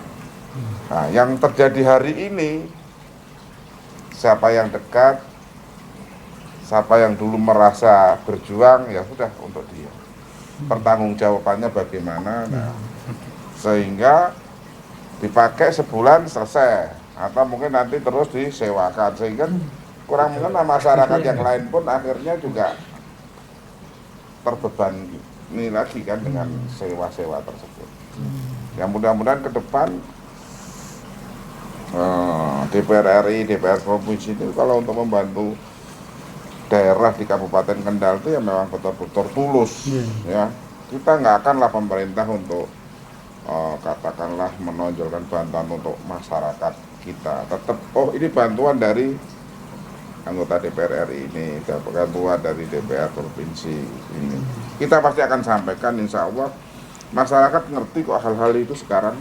Nah, yang terjadi hari ini, siapa yang dekat, siapa yang dulu merasa berjuang, ya sudah untuk dia. Pertanggungjawabannya bagaimana, nah, sehingga dipakai sebulan selesai, atau mungkin nanti terus disewakan, sehingga kurang mungkin masyarakat yang lain pun akhirnya juga terbebani lagi kan dengan sewa-sewa tersebut. Ya mudah-mudahan ke depan DPR RI, DPR provinsi itu kalau untuk membantu daerah di Kabupaten Kendal itu ya memang betul-betul tulus. Ya kita nggak akanlah pemerintah untuk katakanlah menonjolkan bantuan untuk masyarakat kita. Tetap ini bantuan dari anggota DPR RI ini, bantuan dari DPR provinsi ini. Kita pasti akan sampaikan, insya Allah masyarakat ngerti kok hal-hal itu sekarang,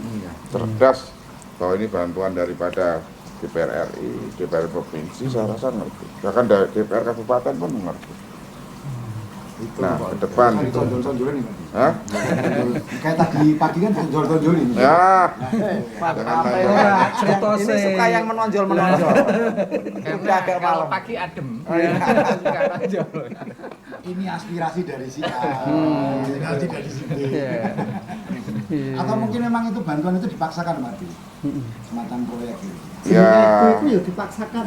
cerdas bahwa ini bantuan daripada DPR RI, DPR provinsi, saya rasa ngerti. Bahkan dari DPR kabupaten pun mengerti. Nah, ke depan itu. Tonjol-tonjolan ini. Hah? Kayak tadi pagi kan tonjol-tonjolin. Ya. Pak Jangan Sampai nanya. ini suka yang menonjol-menonjol. Karena agak kalau malam. pagi adem. Oh, iya. Suka nonjol. Ini aspirasi dari si A. Aspirasi dari si B. Atau mungkin memang itu bantuan itu dipaksakan Mati. Semacam proyek gitu. Ya, Itu ya dipaksakan.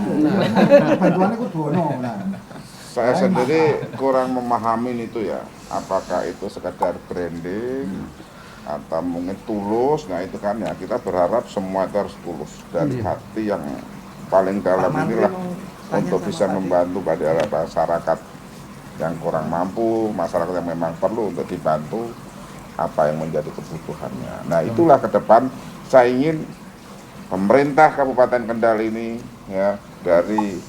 Bantuannya ku dono. Nah. saya sendiri kurang memahami itu ya. Apakah itu sekedar branding atau mungkin tulus? Nah itu kan ya kita berharap semua itu harus tulus dari hati yang paling dalam inilah untuk bisa membantu pada masyarakat yang kurang mampu, masyarakat yang memang perlu untuk dibantu apa yang menjadi kebutuhannya. Nah itulah ke depan saya ingin pemerintah Kabupaten Kendal ini ya dari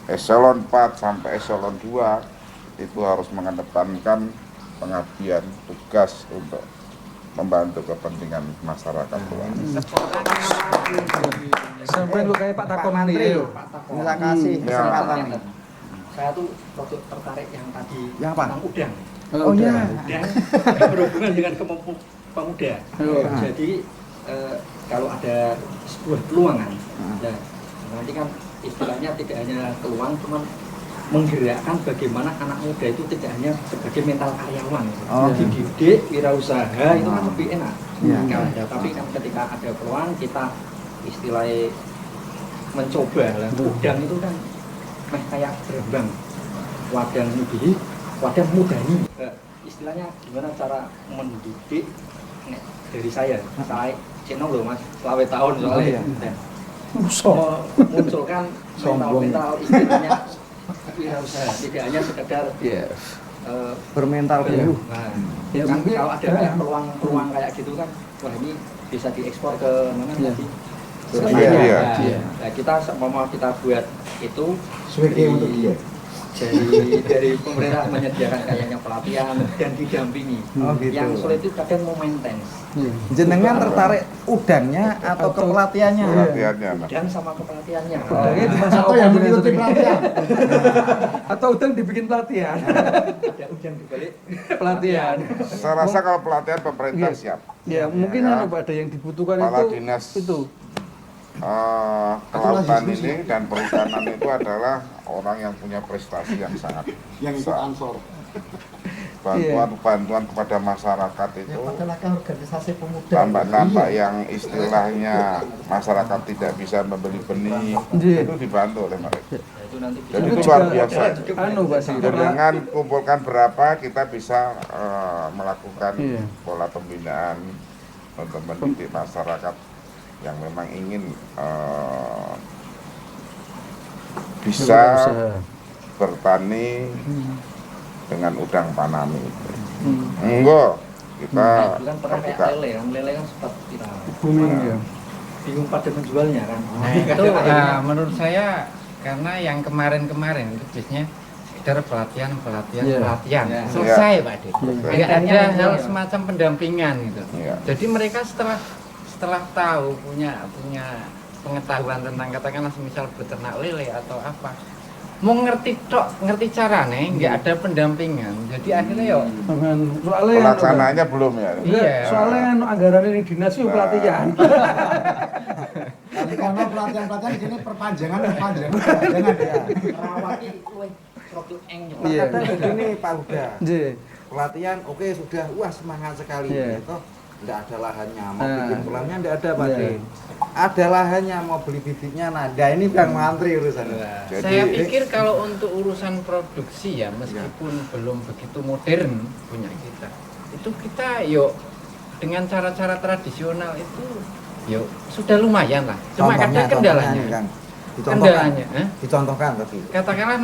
eselon 4 sampai eselon 2 itu harus mengedepankan pengabdian tugas untuk membantu kepentingan masyarakat luas. Sampai lu kayak Pak Takon Menteri, nih. terima kasih Ya. kesempatan ini. Saya tuh waktu tertarik yang tadi Yang apa? tentang udang. Oh iya. Udang berhubungan dengan kemampuan pemuda. Jadi kalau ada sebuah peluang kan, nah, nanti kan istilahnya tidak hanya peluang, cuman menggerakkan bagaimana anak muda itu tidak hanya sebagai mental karyawan, dididik wirausaha itu kan lebih enak. Tapi kan ketika ada peluang kita istilahnya mencoba lah. Udang itu kan kayak berembang, wadang mudi, wadang mudani. Istilahnya gimana cara mendidik? Nek, dari saya Cino loh mas, selama tahun soalnya. Munculkan mental istilahnya wirausaha, tidak hanya sekedar Bermental buruh. Nah, kan kalau ada kayak peluang kayak gitu kan, wah ini bisa diekspor ke mana nanti? Iya. Nah, kita mau kita buat itu Sebagai untuk dia. dari pemerintah menyediakan kayaknya pelatihan dan didampingi. Oh, gitu. Yang sulit itu kadang mau maintenance. Jenengan tertarik udangnya atau kepelatihannya? Pelatihannya, Mas. Dan sama kepelatihannya. Udangnya dimasak Atau yang mengikuti pelatihan. Atau udang dibikin pelatihan. Ada udang di balik Pelatihan. Saya rasa kalau pelatihan pemerintah siap. Ya, mungkin Ya. ada yang dibutuhkan Kepala itu. dinas Itu. Kelautan ini dan perikanan itu adalah orang yang punya prestasi yang sangat Yang ikut besar. ansor. Bantuan kepada masyarakat itu Adalah organisasi pemuda. tambak-tambak yang istilahnya masyarakat tidak bisa membeli benih itu dibantu oleh mereka. Itu nanti bisa Jadi itu luar biasa. Anu Pak Sih. Dan dengan kumpulkan berapa kita bisa melakukan pola pembinaan untuk mendidik masyarakat yang memang ingin bisa bertani dengan udang panami. Enggak, kita kan pernah kayak terbuka. lele kan sempat kita Booming ya. bingung pada menjualnya kan. Nah itu menurut saya karena yang kemarin-kemarin itu biasanya sekedar pelatihan. Selesai Pak Dik. Nggak ada hal semacam pendampingan gitu. Iya. Jadi mereka setelah tahu punya pengetahuan tentang katakanlah semisal beternak lele atau apa, mau ngerti carane, nggak ada pendampingan. Jadi akhirnya yo Soalnya Pelaksanaannya belum ya. Iya. Soalnya anggaran ini dinas yuk pelatihan. Tapi kalau pelatihan di sini perpanjangan ya. Rawati luwih produk engnya. Kadang begini Pak Huda, Nggih. pelatihan oke sudah, wah semangat sekali. Toh nggak ada lahannya, mau Nah. bikin kolamnya nggak ada Pak Iya. Dik. Ada lahannya, mau beli bibitnya, nah ini bang mantri urusannya. Saya pikir kalau untuk urusan produksi ya meskipun belum begitu modern punya kita, itu kita yuk dengan cara-cara tradisional itu yuk sudah lumayan lah. Cuma kadang kendalanya. Kendalanya, Dicontohkan tapi. katakanlah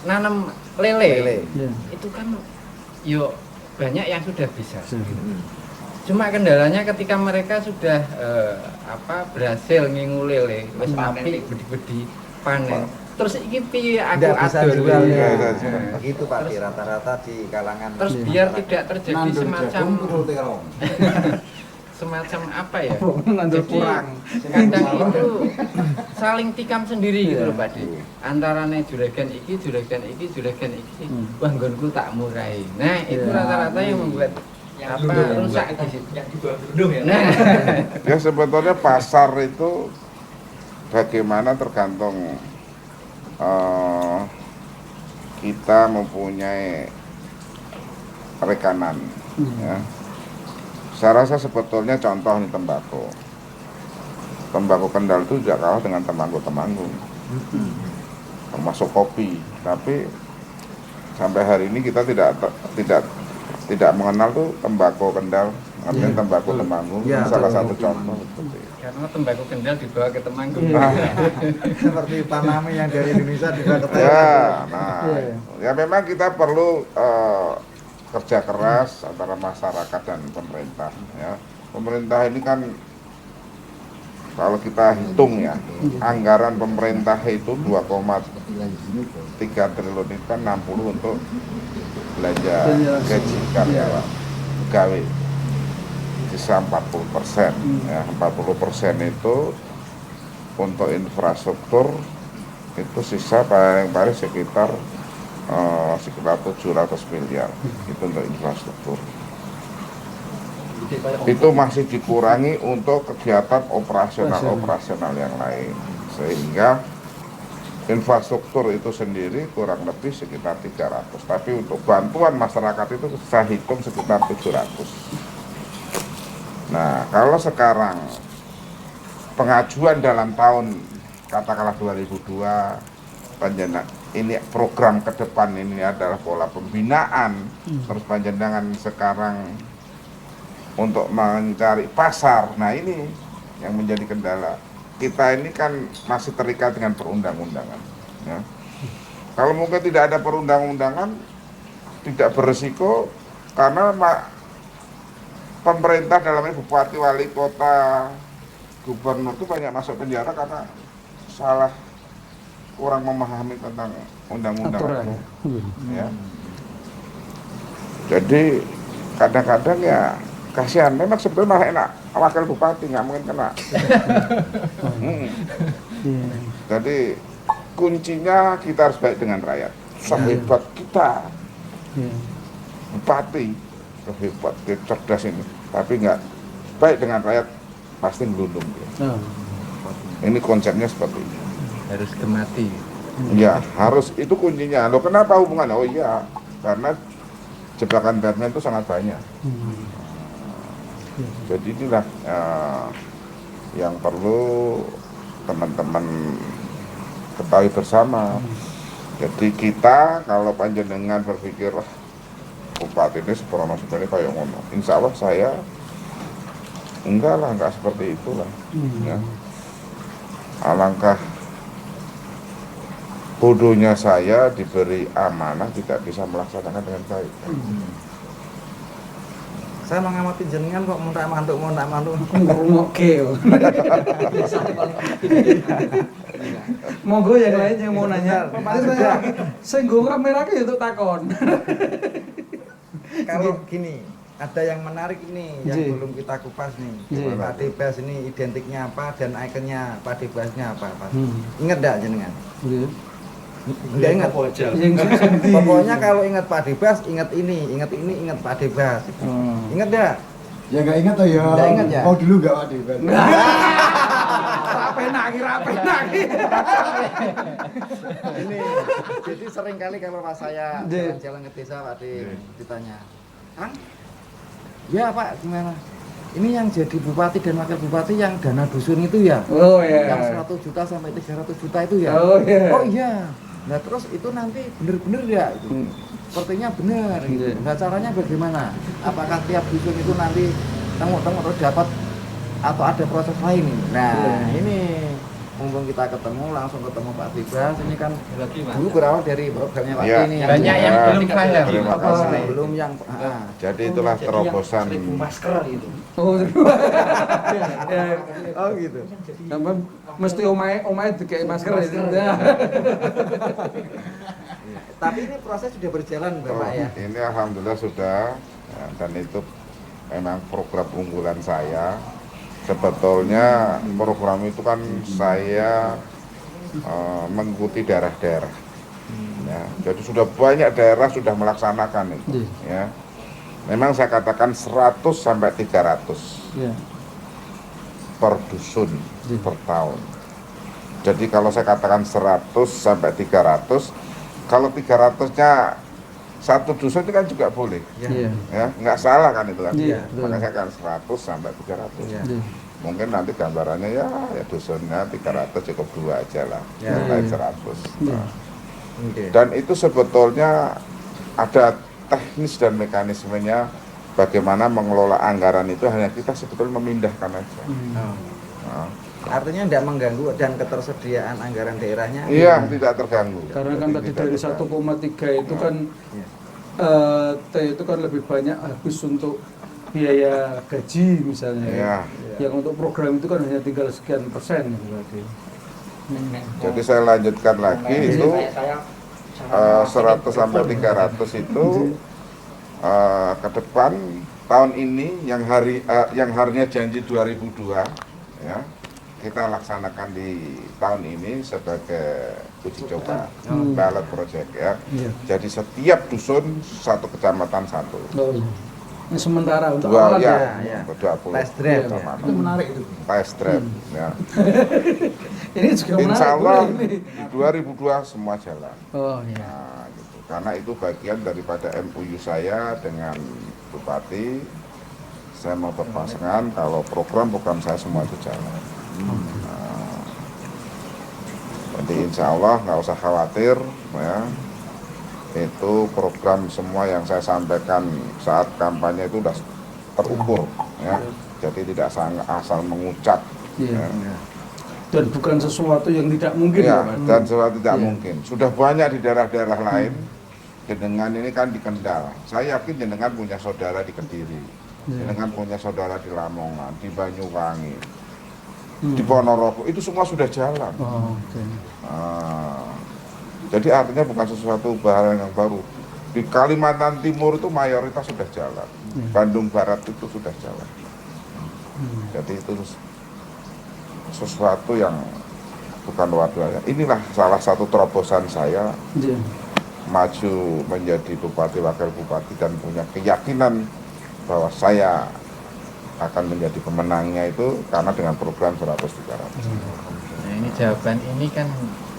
nanam lele. Itu kan yuk banyak yang sudah bisa. Cuma kendalanya ketika mereka sudah berhasil ngingu lele, wis apik bedi-bedi panen. Terus iki piye aku Nggak bisa atur jual lele? ya. Nah, Begitu Pak Dik, rata-rata di kalangan terus biar tidak terjadi semacam semacam apa ya? Ngandel Jadi kurang. kadang itu saling tikam sendiri gitu loh Pak De. Antarane juragan iki. Wah nggonku tak murai. Nah, itu rata-rata yang membuat rusak di situ. Yang dibawa berundung ya. Nah, Ya sebetulnya pasar itu bagaimana tergantung kita mempunyai rekanan. Ya. Saya rasa sebetulnya contoh nih tembakau. Tembakau Kendal itu tidak kalah dengan tembakau-tembakau. Termasuk kopi. Tapi sampai hari ini kita tidak mengenal tuh tembakau Kendal, artinya tembakau Temanggung. Ya, Salah satu betul. contoh seperti itu. karena tembakau Kendal dibawa ke Temanggung. Seperti Paname yang dari Indonesia juga ke Thailand. Ya, nah, ya memang kita perlu kerja keras antara masyarakat dan pemerintah. Ya, pemerintah ini kan kalau kita hitung ya, anggaran pemerintah itu 2,3 triliun itu kan 60 untuk belanja gaji karyawan pegawai, sisa 40%. Ya, 40% itu untuk infrastruktur, itu sisa paling sekitar 700 miliar itu untuk infrastruktur. Itu masih dikurangi untuk kegiatan operasional yang lain, sehingga infrastruktur itu sendiri kurang lebih sekitar 300, tapi untuk bantuan masyarakat itu saya hitung sekitar 700. Nah, kalau sekarang pengajuan dalam tahun katakanlah 2002 panjenengan ini program ke depan ini adalah pola pembinaan, terus panjenengan sekarang untuk mencari pasar. Nah, ini yang menjadi kendala. Kita ini kan masih terikat dengan perundang-undangan. Ya. Kalau mungkin tidak ada perundang-undangan, tidak beresiko, karena pemerintah dalamnya bupati, wali kota, gubernur itu banyak masuk penjara karena salah kurang memahami tentang undang-undang itu. Ya. Jadi kadang-kadang ya kasihan, memang sebetulnya malah enak wakil bupati, nggak mungkin kena. Jadi kuncinya kita harus baik dengan rakyat. Sehebat kita bupati, sehebat dia cerdas ini, tapi nggak baik dengan rakyat, pasti melundung dia. Ini konsepnya seperti ini. Harus kemati. Ya, harus, itu kuncinya. Loh, kenapa hubungannya? Oh iya, karena jebakan Batman itu sangat banyak. Jadi inilah yang perlu teman-teman ketahui bersama. Jadi kita kalau panjenengan berpikir bupati ini seprono sebenarnya kayak ngono, insya Allah saya enggak lah, enggak seperti itulah. Ya. Alangkah bodohnya saya diberi amanah tidak bisa melaksanakan dengan baik. Saya mengamati jenengan kok muntak mantuk. Oke. Monggo yang lain yang mau nanya. Saya nggo kameraku ya untuk takon. Kalau gini, ada yang menarik ini yang belum kita kupas nih. Pak Debas ini identiknya apa dan ikonnya Pak Debasnya apa? Ingat enggak jenengan? Enggak ingat. Pokoknya kalau ingat Pak Debas, ingat ini, ingat Pak Debas. Ingat enggak? Ya nggak ingat toh ya. Nggak ingat ya? Mau dulu nggak Pak Debas? Rapi naki. Ini jadi sering kali kalau pas saya jalan-jalan ke desa Pak De ditanya, Kang, ya Pak gimana? Ini yang jadi bupati dan wakil bupati yang dana dusun itu ya? Oh iya. Yang 100 juta sampai 300 juta itu ya? Oh iya. Oh iya. Nah terus itu nanti bener-bener ya? Gitu. Sepertinya benar. Gitu. Nah caranya bagaimana? Apakah tiap dusun itu nanti tengok-tengok terus dapat atau ada proses lain ini? Nah ini mumpung kita ketemu, langsung ketemu Pak Debas. Ini kan dulu berawal dari programnya Pak Ya, ini. Banyak yang belum paham. Terima kasih. Belum yang Jadi itulah terobosan. 1000 masker itu. oh gitu. Sampai mesti omae dikei masker itu. Tapi ini proses sudah berjalan Bapak ya. Ini alhamdulillah sudah, ya, dan itu memang program unggulan saya. Sebetulnya program itu kan saya mengikuti daerah-daerah. Ya, jadi sudah banyak daerah sudah melaksanakan itu. Ya. Memang saya katakan 100 sampai 300 per dusun per tahun. Jadi kalau saya katakan 100 sampai 300, kalau 300-nya satu dusun itu kan juga boleh. Ya, nggak salah kan itu kan. Makanya saya kan 100 sampai 300. Mungkin nanti gambarannya ya dusunnya 300 cukup 2 aja lah, lain 100. Nah. Dan itu sebetulnya ada teknis dan mekanismenya bagaimana mengelola anggaran itu, hanya kita sebetulnya memindahkan aja. Nah. Artinya tidak mengganggu dan ketersediaan anggaran daerahnya? Iya, tidak terganggu. Karena kan tadi dari 1,3 itu kan itu kan lebih banyak habis untuk biaya gaji misalnya. Ya. Yang untuk program itu kan hanya tinggal sekian persen berarti. Jadi saya lanjutkan lagi itu 100 sampai 300 itu ke depan tahun ini yang harinya janji 2002 ya, kita laksanakan di tahun ini sebagai uji coba pilot project ya. Jadi setiap dusun satu kecamatan satu. Ini sementara untuk awal ya. 20 test drive ya. Itu menarik itu. Test drive ya. Ini juga menarik. Insya Allah di 2002 semua jalan. Oh iya. Nah, gitu. Karena itu bagian daripada MOU saya dengan Bupati. Saya mau berpasangan kalau program-program saya semua itu jalan. Nah, jadi insya Allah nggak usah khawatir ya. Itu program semua yang saya sampaikan saat kampanye itu sudah terukur ya. Jadi tidak asal mengucap ya. Dan bukan sesuatu yang tidak mungkin ya, Pak? dan sesuatu tidak mungkin. Sudah banyak di daerah-daerah lain. Jenengan ini kan di Kendal. Saya yakin jenengan punya saudara di Kediri. Jenengan punya saudara di Lamongan, di Banyuwangi, di Ponorogo. Itu semua sudah jalan. Nah, jadi artinya bukan sesuatu hal yang baru. Di Kalimantan Timur itu mayoritas sudah jalan. Bandung Barat itu sudah jalan. Jadi itu sesuatu yang bukan luar biasa. Inilah salah satu terobosan saya maju menjadi bupati, wakil bupati, dan punya keyakinan bahwa saya akan menjadi pemenangnya itu karena dengan program 100-300. Nah, ini jawaban ini kan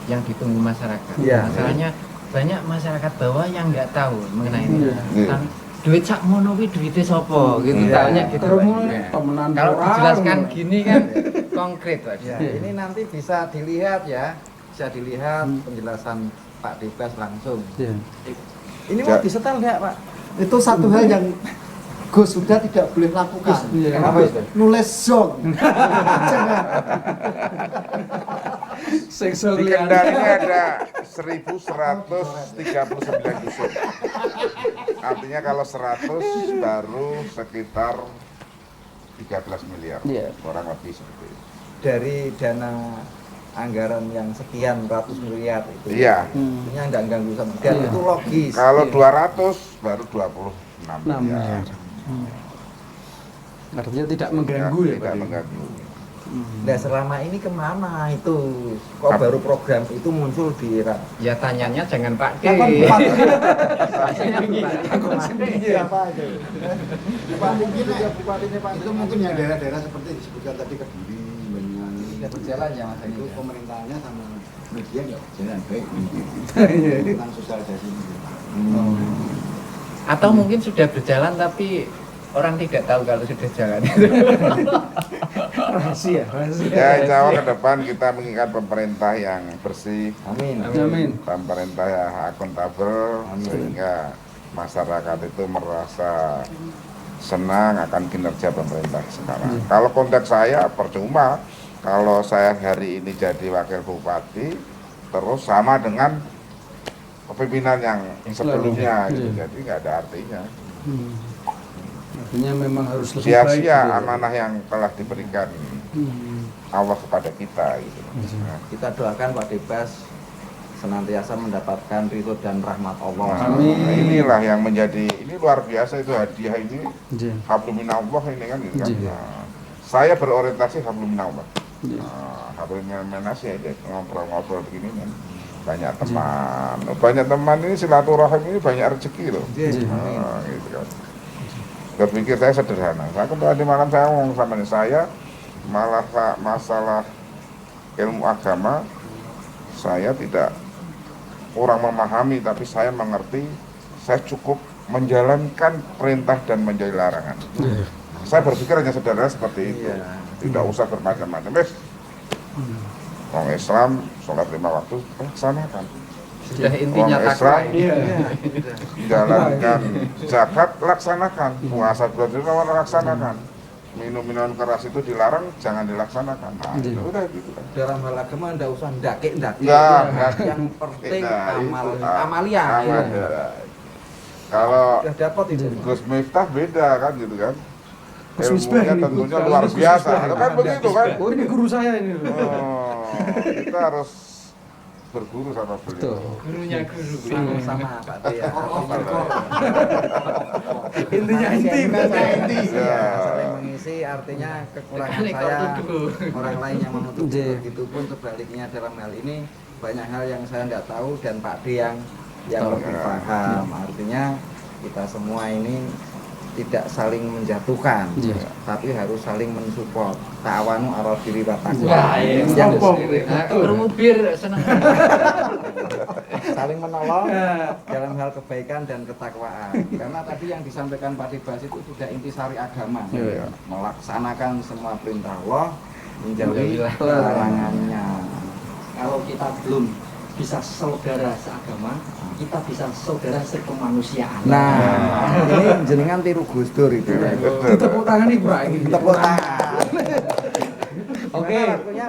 yang ditunggu masyarakat. Masalahnya banyak masyarakat bawah yang nggak tahu mengenai ini. Kan duit sak mono kuwi duitnya sopo gitu. Taunya gitu. Kalau dijelaskan gini kan konkret Pak. Ini nanti bisa dilihat ya. Bisa dilihat penjelasan Pak Dibas langsung. Ini mau disetel enggak, Pak? Itu satu hal yang Gus sudah tidak boleh lakukan. Kenapa itu? Nulis zong. Jangan. Di Kendal ini ada 1.139 dusun. Artinya kalau 100 baru sekitar 13 miliar, kurang lebih seperti itu. Dari dana anggaran yang sekian ratus miliar itu. Iya. Artinya nggak ganggu sama. Dan itu logis. Kalau 200 baru 26 miliar. Artinya tidak mengganggu ya, tidak Pak? mengganggu. Nah selama ini kemana itu? Kok baru program itu muncul di era? Ya tanyanya jangan Pak D. Siapa itu? Itu mungkin yang daerah-daerah seperti disebutkan tadi Kediri, Banyuwangi. Tidak berjalan ya Mas. Itu pemerintahnya sama media nggak berjalan baik tentang sosialisasi ini. Atau mungkin sudah berjalan tapi orang tidak tahu kalau sudah jalan. Rahasia. Ya, insya Allah ke depan kita mengingat pemerintah yang bersih, Amin. pemerintah yang akuntabel, sehingga masyarakat itu merasa senang akan kinerja pemerintah sekarang. Kalau konteks saya percuma kalau saya hari ini jadi wakil bupati terus sama dengan kepemimpinan yang sebelumnya gitu. Jadi nggak ada artinya. Artinya memang harus lebih baik. Sia-sia amanah yang telah diberikan Allah kepada kita gitu. Kita doakan Pak Dibas senantiasa mendapatkan ridho dan rahmat Allah. Amin. Nah, inilah yang menjadi, ini luar biasa itu hadiah ini. Iya. Hablum minallah ini kan gitu kan. Iya. Nah, saya berorientasi hablum minallah. Hablum minas ya ngobrol-ngobrol begini kan. Banyak teman ini silaturahim ini banyak rezeki loh. Gitu kan. Berpikir saya sederhana. Saya kembali malam saya ngomong sama saya malah masalah ilmu agama saya tidak kurang memahami, tapi saya mengerti. Saya cukup menjalankan perintah dan menjauhi larangan. Saya berpikir hanya sederhana seperti itu. Tidak usah bermacam-macam. Orang Islam sholat 5 waktu laksanakan. Sudah intinya Orang Islam takwa. jalankan zakat laksanakan, puasa bulan laksanakan, minum minuman keras itu dilarang, jangan dilaksanakan. Nah, itu udah gitu kan. Dalam hal agama ndak usah ndaki. Yang penting amalia. Kalau Sudah dapat itu. Gus Miftah beda kan gitu kan. Gus Miftah Ilmunya ini, tentunya Gus luar Miftah. biasa. Kan begitu kan. Oh ini guru saya ini. Kita harus berguru sama beliau. Gurunya guru. Sama Pak Tia. Intinya inti. Saling mengisi artinya kekurangan saya orang lain yang menutupi, begitu pun sebaliknya dalam hal ini banyak hal yang saya tidak tahu dan Pak D yang lebih paham. Artinya kita semua ini tidak saling menjatuhkan, tapi harus saling mensupport. Ta'awanu 'alal birri wat taqwa. Kerungu bir seneng. Saling menolong dalam hal kebaikan dan ketakwaan. Karena tadi yang disampaikan Pak Dibas itu sudah intisari agama, melaksanakan semua perintah Allah, menjauhi larangannya. Kalau kita belum bisa saudara seagama, kita bisa saudara sekemanusiaan. Nah, ini jenengan tiru Gus Dur itu. Ditepuk tangan nih Pak. Tepuk tangan.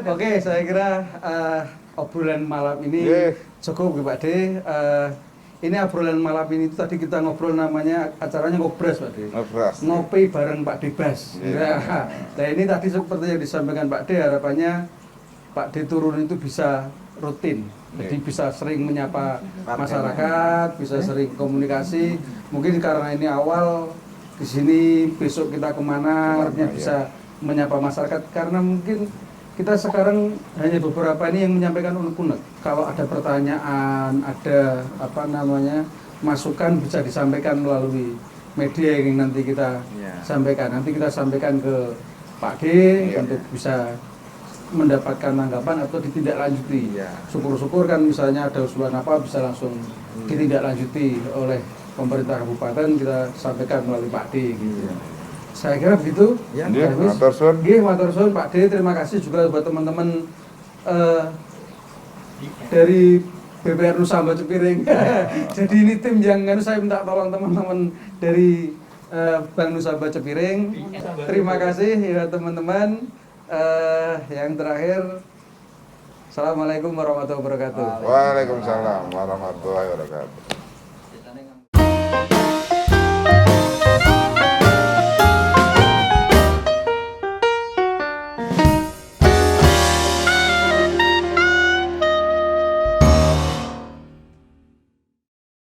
Oke, saya kira obrolan malam ini cukup Pak D. Ini obrolan malam ini tadi kita ngobrol namanya acaranya ngobras Pak D. Ngopi bareng Pak Dibas. Nah, ini tadi seperti yang disampaikan Pak D, harapannya Pak D turun itu bisa rutin. Jadi bisa sering menyapa masyarakat, bisa sering komunikasi. Mungkin karena ini awal di sini, besok kita kemana, artinya bisa menyapa masyarakat. Karena mungkin kita sekarang hanya beberapa ini yang menyampaikan unek-unek. Kalau ada pertanyaan, ada masukan bisa disampaikan melalui media yang nanti kita sampaikan. Nanti kita sampaikan ke Pak D untuk bisa mendapatkan tanggapan atau ditindaklanjuti. Syukur-syukur kan misalnya ada usulan apa bisa langsung ditindaklanjuti oleh pemerintah kabupaten, kita sampaikan melalui Pak D gitu. Saya kira begitu. Matur suwun Pak D, terima kasih juga buat teman-teman dari BPR Nusa Mbak Cepiring. Jadi ini tim yang saya minta tolong teman-teman dari Bank Nusa Mbak Cepiring. Terima kasih ya teman-teman. Yang terakhir, Assalamualaikum warahmatullahi wabarakatuh. Waalaikumsalam warahmatullahi wabarakatuh.